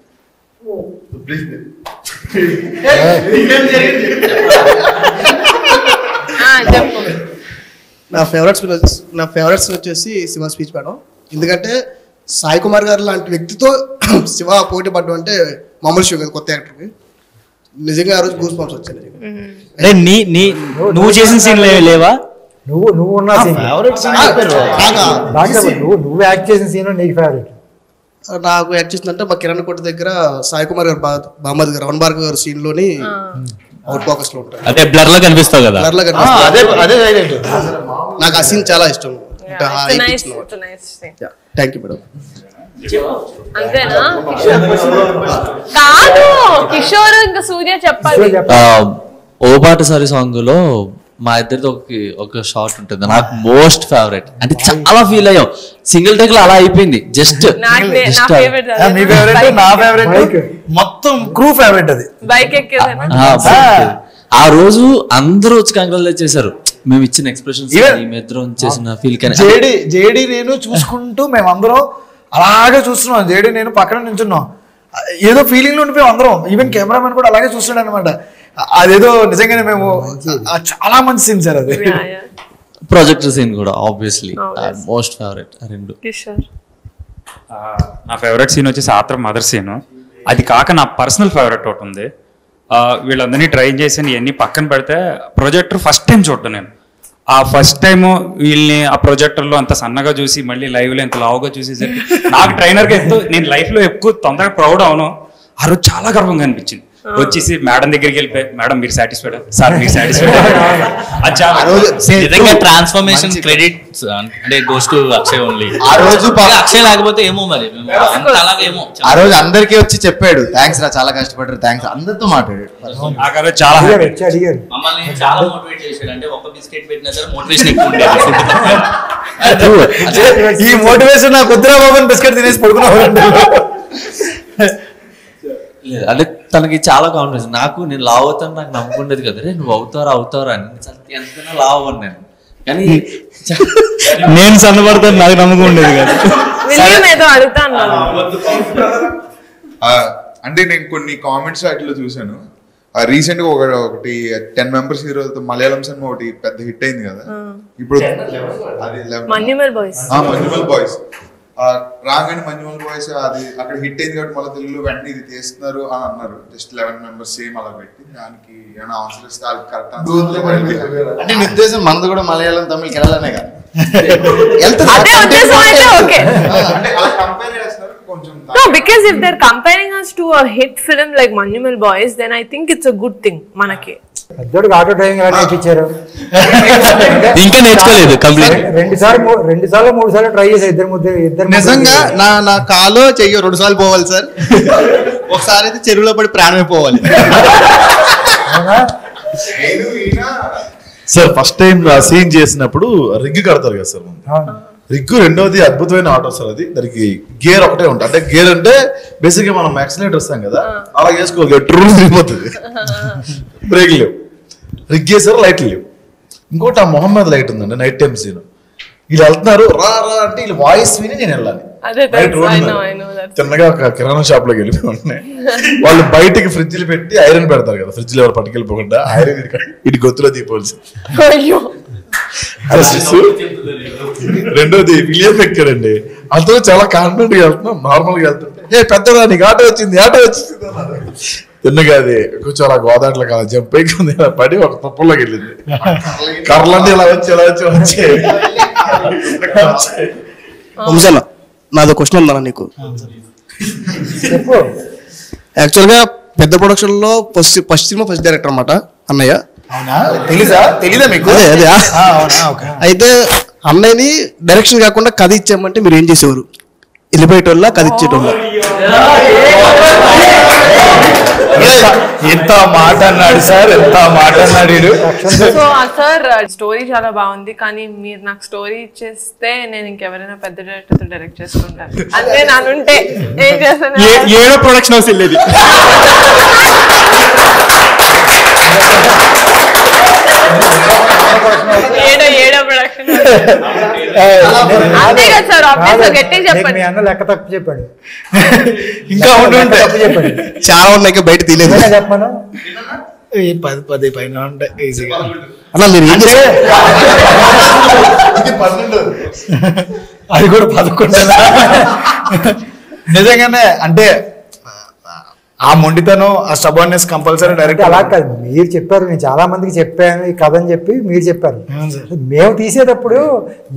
నా ఫేవరెట్స్ వచ్చేసి శివ స్పీచ్ మేడం. ఎందుకంటే సాయి కుమార్ గారు లాంటి వ్యక్తితో శివ పోటీ పడ్డం అంటే మామూలు విషయం కదా కొత్త యాక్టర్కి. నిజంగా ఆ రోజు గూస్ బంప్స్ వచ్చాయి. నువ్వు చేసిన సీన్ లేవా? నువ్వు ఉన్న నువ్వు యాక్ట్ చేసిన సీన్ నీకు ఫేవరెట్? నాకు యాక్ట్ చేసిందంటే మా కిరణ్ కోట దగ్గర సాయి కుమార్ గారు బామ్మది గారు రమణ భార్గవ్ గారు సీన్ లోని అవుట్ ఫోకస్ లో ఉంటారు. అదే బ్లర్ లో కనిపిస్తావు కదా. నాకు ఆ సీన్ చాలా ఇష్టం. Thank you madam. అంతేనా? కాదు కిషోర్ ఇంకా సూర్య చెప్పాలి. ఓ పాటసారి సాంగ్ లో మా ఇద్దరితో ఒక షార్ట్ ఉంటుంది, నాకు మోస్ట్ ఫేవరెట్. అంటే చాలా ఫీల్ అయ్యాం. సింగిల్ టేక్ లో అలా అయిపోయింది. జస్ట్ మొత్తం క్రూ ఫేవరెట్ అది. బైక్ ఆ రోజు అందరూ వచ్చి కంగ్రాచులేట్ చేశారు. మేము ఇచ్చిన ఎక్స్ప్రెషన్స్, మేమిద్దరం చేసిన ఫీల్. జేడి నేను చూసుకుంటూ మేమందరం అలాగే చూస్తున్నాం. జేడి నేను పక్కన నించున్నాం, ఏదో ఫీలింగ్ లో ఉండిపోయాం అందరం. ఈవెన్ కెమెరామెన్ కూడా అలాగే చూస్తున్నాడు అనమాట. అదేదో నిజంగానే మేము చాలా మంచి సీన్ సార్ అది. ప్రాజెక్టర్ సీన్ కూడా ఆబ్వియస్లీ మోస్ట్ ఫేవరెట్. రెండు. నా ఫేవరెట్ సీన్ వచ్చేసి ఆత్రం మదర్ సీన్. అది కాక నా పర్సనల్ ఫేవరెట్ ఒకటి ఉంది. వీళ్ళందరినీ ట్రైన్ చేసి ఇవన్నీ పక్కన పెడితే ప్రొజెక్టర్ ఫస్ట్ టైం చూడటం నేను. ఆ ఫస్ట్ టైం వీళ్ళని ఆ ప్రొజెక్టర్లో అంత సన్నగా చూసి మళ్ళీ లైవ్లో ఎంత లావుగా చూసేసరికి నాకు ట్రైనర్గా ఎంతో, నేను లైఫ్లో ఎక్కువ తొందరగా ప్రౌడ్ అవును. ఆ రోజు చాలా గర్వంగా అనిపించింది. వచ్చేసి మేడం దగ్గరికి వెళ్ళిపోయి, మేడం మీరు సాటిస్ఫైడ్, సార్ మీరు సాటిస్ఫైడ్. ట్రాన్స్ఫర్మేషన్ క్రెడిట్స్ అంటే గోస్ టు అక్షయ్ ఓన్లీ. ఆ రోజు అక్షయ్ లేకపోతే ఏమో మరి అలాగేమో. ఆ రోజు అందరికీ వచ్చి చెప్పాడు థ్యాంక్స్ రా, చాలా కష్టపడ్డారు, థ్యాంక్స్, అందరితో మాట్లాడాడు. చాలా మమ్మల్ని చాలా మోటివేట్ చేశాడు. అంటే ఒక బిస్కెట్ పెట్టినా సరే మోటివేషన్ ఎక్కువ ఉండేది. ఈ మోటివేషన్ నాకు కుద్రా బాబు బిస్కెట్ తినేసి పడుకున్నావు. అంటే తనకి చాలా కాన్ఫిడెన్స్. నేను లావ్ అవుతాను నాకు నమ్ముకుండేది కదా, రే నువ్వు అవుతారా అని. ఎంతైనా లావ్ అవ్వను నేను, కానీ నేను సన్నపడతాను నాకు నమ్మకం ఉండేది కదా. అంటే నేను కొన్ని కామెంట్స్ వాటిలో చూసాను. రీసెంట్ గా ఒకటి 10 మెంబర్స్ హీరోలతో మలయాళం సినిమా ఒకటి పెద్ద హిట్ అయింది కదా ఇప్పుడు. అది మన్యుమల్ బాయ్స్. మన్యుమల్ బాయ్స్ రాగానే మన్యుమల్ బాయ్స్ అది అక్కడ హిట్ అయింది కాబట్టి మళ్ళీ తెలుగులో వెంటనే ఇది తీస్తున్నారు అని అన్నారు. జస్ట్ 11 మెంబర్స్ సేమ్ అలా పెట్టి దానికి ఏమైనా ఆన్సర్ ఇస్తే అది కరెక్ట్ అంటే నీ ఉద్దేశం మనది కూడా మలయాళం తమిళ కేరళనే కదా. No, because if they're comparing us to a hit film like Manyumal Boys, then I think it's a good thing మనకి. పెద్దోడికి ఆటో డ్రైవింగ్ ఎలా నేర్పించారు? ఇంకా నేర్చుకోలేదు కంప్లీట్. 2 సార్లు 3 సార్లు ట్రై చేశారు ఇద్దరు. నిజంగా నా కాలో చెయ్యి 2 సార్లు పోవాలి సార్. ఒకసారి అయితే చెరువులో పడి ప్రాణమే పోవాలి. సార్ ఫస్ట్ టైం సీన్ చేసినప్పుడు రిగ్ కడతారు కదా సార్. రిగ్ రెండోది అద్భుతమైన ఆటో సార్. అది దానికి గేర్ ఒకటే ఉంటుంది. అంటే గేర్ అంటే బేసిక్ గా మనం యాక్సిలేటర్ ఇస్తాం కదా, అలా వేసుకోవాలి. ట్రూల్ తిరిగిపోతుంది, బ్రేక్ లేవు. రిగ్ వేసారు, లైట్లు లేవు. ఇంకోటి ఆ మొహమ్మద్ లైట్ ఉందండి, నైట్ టైం సీన్. వీళ్ళు వెళ్తున్నారు రా రా అంటే వీళ్ళు వాయిస్ విని నేను వెళ్ళాలి. తిన్నగా ఒక కిరాణా షాప్ లోకి వెళ్ళిపోయి వాళ్ళు బయటికి ఫ్రిడ్జ్లు పెట్టి ఐరన్ పెడతారు కదా, ఫ్రిడ్జ్ లో ఎవరు పట్టుకెళ్ళిపోకుండా ఐరన్ ఇటు గొత్తులో దీపోవాలి. రెండోది విలియం ఎక్కాడండి, అంతా చాలా కాన్ఫిడెంట్ గా వెళ్తున్నాం. నార్మల్ గా వెళ్తుంటే పెద్దదా నీకు ఆటో వచ్చింది తిన్నగా అది కొంచెం అలా గోదాట్లో కాదు జంప్ అయిపోయింది, ఇలా పడి ఒక తప్పుల్లోకి వెళ్ళింది. కర్రలన్నీ ఇలా వచ్చి నాదో క్వశ్చన్ ఉందా నీకు? యాక్చువల్గా పెద్ద ప్రొడక్షన్ లో ఫస్ట్ సినిమా ఫస్ట్ డైరెక్టర్ అన్నమాట అన్నయ్య. తెలీదా మీకు? అదే అయితే అన్నయ్యని డైరెక్షన్ కాకుండా కథ ఇచ్చామంటే మీరు ఏం చేసేవారు? వెళ్ళిపోయేటోళ్ళ కథ ఇచ్చేటోళ్ళ? ఎంత మాట అన్నాడు సార్, ఎంత మాట అన్నాడు. సో సార్ స్టోరీ చాలా బాగుంది, కానీ మీరు నాకు స్టోరీ ఇచ్చేస్తే నేను ఇంకెవరైనా పెద్ద డైరెక్టర్ తో డైరెక్ట్ చేసుకుంటాను. అంటే నానుంటే ఏం చేస్తాను? ఏడో ప్రొడక్షన్ హౌస్ వెళ్ళేది. ఏడో ప్రొడక్షన్ అంతే కదా సార్. ఆబ్వియస్గా గట్టిగా చెప్పండి. మీ అన్న లెక్క తప్పు చెప్పాడు, ఇంకా ఉంటే తప్పు చెప్పండి. చాలా ఉన్నాయి బయట తీయలేదు. చెప్పను 10 పైన ఉంటాయి ఈజీగా. అలా మీరు ఏం చేస్తారు? అది కూడా 11. నిజంగానే అంటే ఆ మొండితనం, ఆ స్టబర్నెస్ కంపల్సరీ డైరెక్ట్. అలా కాదు, మీరు చెప్పారు, నేను చాలా మందికి చెప్పాను ఈ కథ అని చెప్పి మీరు చెప్పారు. మేము తీసేటప్పుడు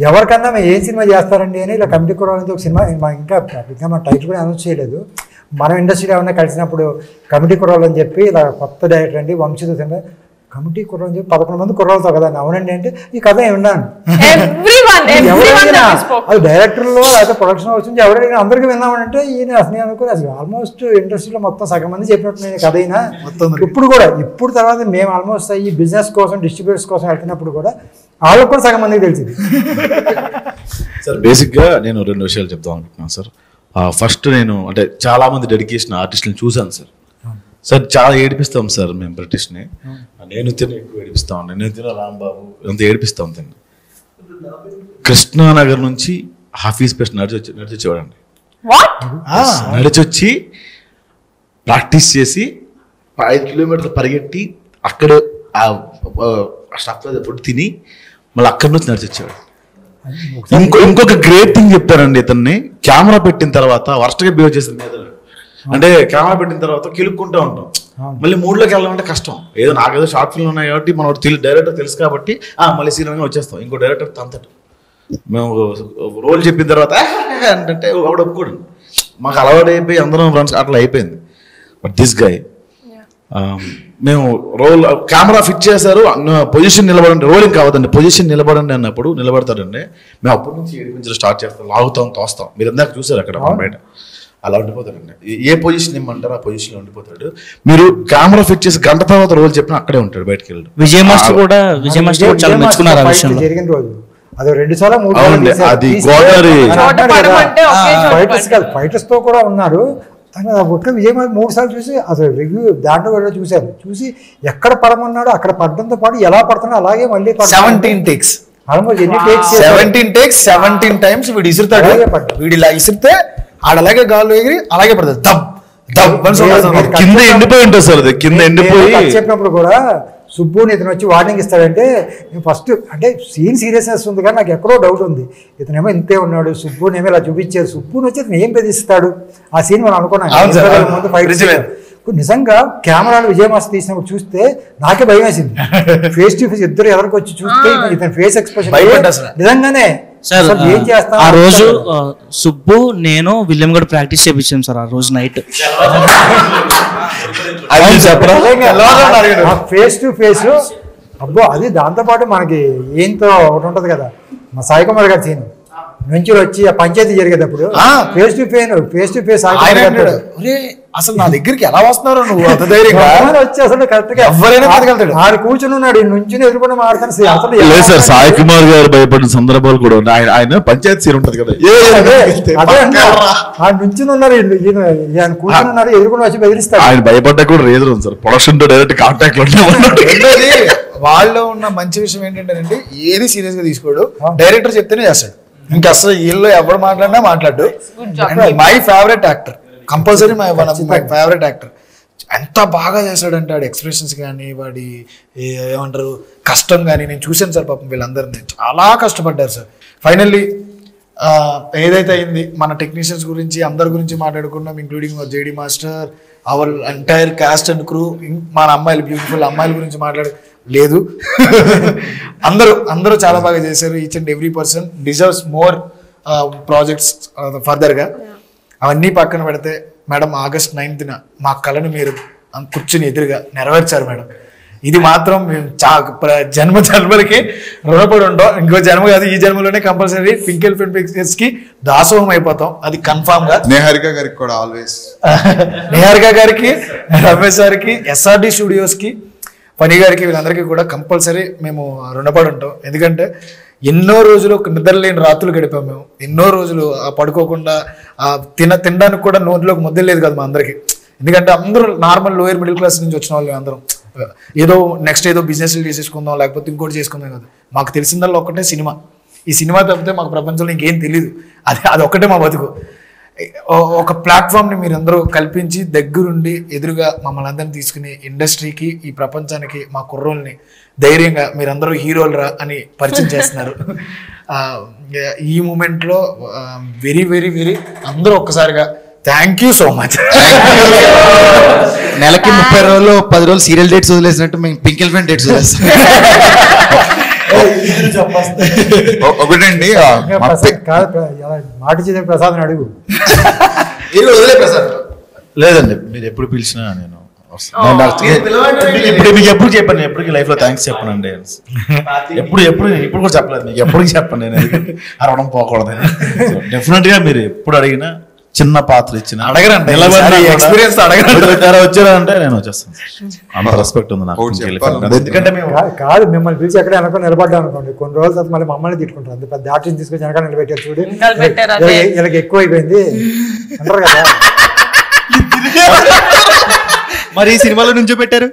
ఎవరికన్నా మేము ఏం సినిమా చేస్తారండి అని ఇలా కమిటీ కుర్రాళ్ళతో ఒక సినిమా ఇంకా మా టైటిల్ కూడా అనౌన్స్ చేయలేదు. మనం ఇండస్ట్రీలో ఏమన్నా కలిసినప్పుడు కమిటీ కుర్రాళ్ళు అని చెప్పి ఇలా కొత్త డైరెక్టర్ అండి వంశీతో సినిమా కమిటీ కుర్రాలు అని చెప్పి 11 మంది కుర్రాలతో కదా. అవునండి అంటే ఈ కథ విన్నాను. అది డైరెక్టర్లో లేకపోతే ప్రొడక్షన్ వచ్చింది ఎవరైనా అందరికీ విన్నామంటే ఈయన అసలు అనుకుని అసలు ఆల్మోస్ట్ ఇండస్ట్రీలో మొత్తం సగం మంది చెప్పినట్టు నేను కథ అయినా ఇప్పుడు తర్వాత మేము ఆల్మోస్ట్ ఈ బిజినెస్ కోసం డిస్ట్రిబ్యూటర్స్ కోసం వెళ్తున్నప్పుడు కూడా వాళ్ళకు కూడా సగం మందికి తెలిసింది. సార్ బేసిక్గా నేను 2 విషయాలు చెప్తాం అనుకుంటున్నాను సార్. ఫస్ట్ నేను అంటే చాలా మంది డెడికేషన్ ఆర్టిస్టులను చూశాను సార్. సార్ చాలా ఏడిపిస్తాం సార్ మేము బ్రిటిష్ని. నేను తిన ఎక్కువ ఏడిపిస్తాం, నేను తిన రాంబాబు అంత ఏడిపిస్తాం తిన్న. కృష్ణానగర్ నుంచి హాఫీజ్ పేస్ట్ నడిచొచ్చేవాడండి. నడిచొచ్చి ప్రాక్టీస్ చేసి 5 కిలోమీటర్లు పరిగెట్టి అక్కడ స్టాప్ ఫుడ్ తిని మళ్ళీ అక్కడి నుంచి నడిచొచ్చేవాడు. ఇంకొక గ్రేట్ థింగ్ చెప్తారండి ఇతన్ని. కెమెరా పెట్టిన తర్వాత వర్స్ట్గా బిహేవ్ చేసిన మీద అంటే కెమెరా పెట్టిన తర్వాత కిలుక్కుంటూ ఉంటాం. మళ్ళీ మూడ్లోకి వెళ్ళాలంటే కష్టం. నాకేదో షార్ట్ ఫిల్మ్ ఉన్నాయి కాబట్టి మనం డైరెక్టర్ తెలుసు కాబట్టి మళ్ళీ సీరియల్గా వచ్చేస్తాం. ఇంకో డైరెక్టర్ తంతట మేము రోల్ చెప్పిన తర్వాత అంటే ఒకడు ఒప్పుకోడు. మాకు అలవాటు అయిపోయి అందరం ఫ్రెండ్స్ అట్లా అయిపోయింది. బట్ దిస్ గై మేము రోల్ కెమెరా ఫిట్ చేశారు, పొజిషన్ నిలబడండి, రోలింగ్ కావద్దండి, పొజిషన్ నిలబడండి అన్నప్పుడు నిలబడతాడండి. మేము అప్పటి నుంచి ఏడిపించడం స్టార్ట్ చేస్తాం, లాగుతాం, తోస్తాం. మీరు ఇందాక చూసారు అక్కడ బయట అలా ఉండిపోతాడండి. ఏ పొజిషన్ ఇమ్మంటారు ఆ పొజిషన్ లో ఉండిపోతాడు. మీరు కెమెరా ఫిట్ చేసి గంట తర్వాత రోజు చెప్పినా అక్కడే ఉంటాడు, బయటకు వెళ్ళడు. విజయ్ మాస్టర్ కూడా చాలా మెచ్చుకున్నారు ఆ విషయంలో. జరిగిన రోజు అది 2 సార్లు 3 అది గోదావరి ఫైటర్స్ తో కూడా ఉన్నారు. ఒక్క విజయ్ 3 సార్లు చూసి అసలు రివ్యూ దాంట్లో కూడా చూసి ఎక్కడ పడమన్నాడో అక్కడ పడడంతో పాటు ఎలా పడుతున్నా అలాగే మళ్ళీ 17 takes ఆల్మోస్ట్ ఎన్ని టేక్స్ 17 takes 17 times వీడు ఇసురుతాడు. వీడు ఇలా ఇసిరితే ఆడలాగే గాల్లో ఎగిరి అలాగే పడుతుంది. దబ్ కింద ఎండిపోయి ఉంటుంది సార్, అది కింద ఎండిపోయి. చెప్పినప్పుడు కూడా సుబ్బుని ఇతను వచ్చి వార్నింగ్ ఇస్తాడంటే నేను ఫస్ట్ అంటే సీన్ సీరియస్నెస్ ఉంది కానీ నాకు ఎక్కడో డౌట్ ఉంది. ఇతనేమో ఇంతే ఉన్నాడు, సుబ్బునేమో ఇలా చూపించారు, సుబ్బుని వచ్చి ఇతను ఏం బెదిరిస్తాడు ఆ సీన్ మనం అనుకున్నాం ముందు ఫైట్. నిజంగా కెమెరాలు విజయమాస్టర్ తీసినప్పుడు చూస్తే నాకే భయం వేసింది. ఫేస్ టు ఫేస్ ఇద్దరు ఎవరికి వచ్చి చూస్తే ఇతని ఫేస్ ఎక్స్ప్రెషన్ నిజంగానే సార్ ఏం చేస్తా ఆ రోజు సుబ్బు నేను విలియం కూడా ప్రాక్టీస్ చేయించాం సార్ ఆ రోజు నైట్. ఫేస్ టు ఫేస్ అబ్బో అది దాంతోపాటు మనకి ఏంతో ఒకటి ఉంటుంది కదా మా సాయి కుమార్ గారి సీన్ నుంచి వచ్చి ఆ పంచాయతీ జరిగేటప్పుడు ఫేస్ టు ఫేస్ అసలు నా దగ్గరికి ఎలా వస్తున్నారు నువ్వు అంత ధైర్యంగా వచ్చి అసలు కరెక్ట్ గా ఎవరైనా ఆడు కూర్చుని ఉన్నాడు నుంచి ఎదుర్కొని మాట్లాడతాను అసలు లేదు సార్, సాయి కుమార్ గారు భయపడిన సందర్భాలు కూడా ఉన్నాయి. ఆయన పంచాయతీ సీన్ ఉంటది కదా, ఆయన నుంచి ఉన్నారు ఈయన కూర్చుని ఉన్నారు ఎదుర్కొని వచ్చి బెదిరిస్తాడు. ఆయన భయపడ్డా కూడా రీజన్ ఉంది సార్, ప్రొడక్షన్ తో డైరెక్ట్ కాంటాక్ట్ లో వాళ్ళలో ఉన్న మంచి విషయం ఏంటంటే ఏది సీరియస్ గా తీసుకోడు, డైరెక్టర్ చెప్తేనే చేస్తాడు. ఇంకా అసలు వీళ్ళు ఎవరు మాట్లాడినా మాట్లాడు. My favourite actor compulsory my favourite actor. ఎంత బాగా చేశాడంటే వాడి ఎక్స్ప్రెషన్స్ కానీ వాడి ఏమంటారు కష్టం కానీ నేను చూశాను సార్. పాపం వీళ్ళందరినీ చాలా కష్టపడ్డారు సార్. ఫైనల్లీ ఏదైతే అయింది మన టెక్నీషియన్స్ గురించి అందరి గురించి మాట్లాడుకున్నాం, including JD master, our entire cost and crew, మన అమ్మాయిలు బ్యూటిఫుల్ అమ్మాయిల గురించి లేదు. అందరూ చాలా బాగా చేశారు. Each and every person deserves more projects ఫర్దర్గా. అవన్నీ పక్కన పెడితే మేడం August 9th మా కళను మీరు కూర్చుని ఎదురుగా నెరవేర్చారు మేడం. ఇది మాత్రం మేము జన్మలకి రుణపడి ఉంటాం. ఇంకో జన్మ కాదు, ఈ జన్మలోనే కంపల్సరీ పింకిల్ ఫిల్మ్ పిక్చర్స్ కి దాసోహం అయిపోతాం. అది కన్ఫామ్ గా. నిహారిక గారికి కూడా ఆల్వేస్, నిహారిక గారికి, రమేష్ గారికి, SRD స్టూడియోస్ కి, ఫనీ గారికి, వీళ్ళందరికీ కూడా కంపల్సరీ మేము రుణపడి ఉంటాం. ఎందుకంటే ఎన్నో రోజులు నిద్రలేని రాత్రులు గడిపాం మేము. ఎన్నో రోజులు పడుకోకుండా తినడానికి కూడా నోట్లోకి ముద్దలేదు కదా మా అందరికి. ఎందుకంటే అందరూ నార్మల్ లోయర్ మిడిల్ క్లాస్ నుంచి వచ్చిన వాళ్ళు అందరం. ఏదో నెక్స్ట్ ఏదో బిజినెస్లు చేసేసుకుందాం లేకపోతే ఇంకోటి చేసుకుందాం కదా. మాకు తెలిసిందల్లా ఒక్కటే సినిమా. ఈ సినిమా తప్పితే మాకు ప్రపంచంలో ఇంకేం తెలియదు. అది ఒక్కటే మా బతుకు. ఒక ప్లాట్ఫామ్ని మీరందరూ కల్పించి దగ్గరుండి ఎదురుగా మమ్మల్ని అందరినీ తీసుకుని ఇండస్ట్రీకి, ఈ ప్రపంచానికి మా కుర్రోల్ని ధైర్యంగా మీరందరూ హీరోలరా అని పరిచయం చేస్తున్నారు. ఈ మూమెంట్లో వెరీ వెరీ వెరీ అందరూ ఒక్కసారిగా థ్యాంక్ యూ సో మచ్. నెలకి 30 రోజులు 10 రోజులు సీరియల్ డేట్స్ వదిలేసినట్టు మేము పింకిల్ ఫిల్మ్ డేట్స్ వదిలేస్తాం. ఒకటండి మాట చేసే ప్రసాద్ అడుగు. లేదండి, మీరు ఎప్పుడు పిలిచినా నేను ఇప్పుడు మీకు ఎప్పుడు చెప్పాను, ఎప్పటికీ లైఫ్ లో థ్యాంక్స్ చెప్పనండి. ఇప్పుడు కూడా చెప్పలేదు మీకు, ఎప్పటికీ చెప్పండి. నేను అరవడం పోకూడదు. డెఫినెట్ గా మీరు ఎప్పుడు అడిగినా చిన్న పాత్ర ఇచ్చిన అడగరండి, వచ్చారంటే నేను వచ్చేస్తాను. అంత రెస్పెక్ట్ ఉంది నాకు. ఎందుకంటే కాదు మిమ్మల్ని పిలిచి ఎక్కడ వెనక నిలబడ్డా అనుకోండి, కొన్ని రోజుల తర్వాత మళ్ళీ మమ్మల్ని తిట్టుకుంటారు. అంత పెద్ద ఆర్టిస్ట్ తీసుకొచ్చి వెనక నిలబెట్టారు చూడు, వీళ్ళకి ఎక్కువ అయిపోయింది అంటారు కదా. మరి ఈ సినిమాలో నుంచో పెట్టారు.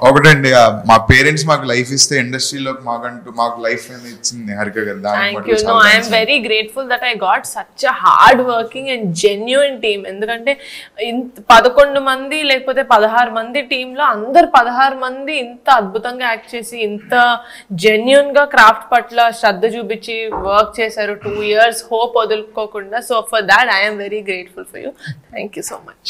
ఒకటండి, మా పేరెంట్స్ మాకు లైఫ్ ఇస్తే ఇండస్ట్రీలోకి మాకు లైఫ్ ఇచ్చింది నిహారిక గారు. Thank you. No, I am very grateful that I got such a hard working and genuine team. ఎందుకంటే 11 మంది లేకపోతే 16 మంది టీంలో అందరు 16 మంది ఇంత అద్భుతంగా యాక్ట్ చేసి ఇంత జెన్యున్ గా క్రాఫ్ట్ పట్ల శ్రద్ధ చూపించి వర్క్ చేశారు. 2 years హోప్ వదులుకోకుండా. So for that I am very grateful for you. Thank you so much.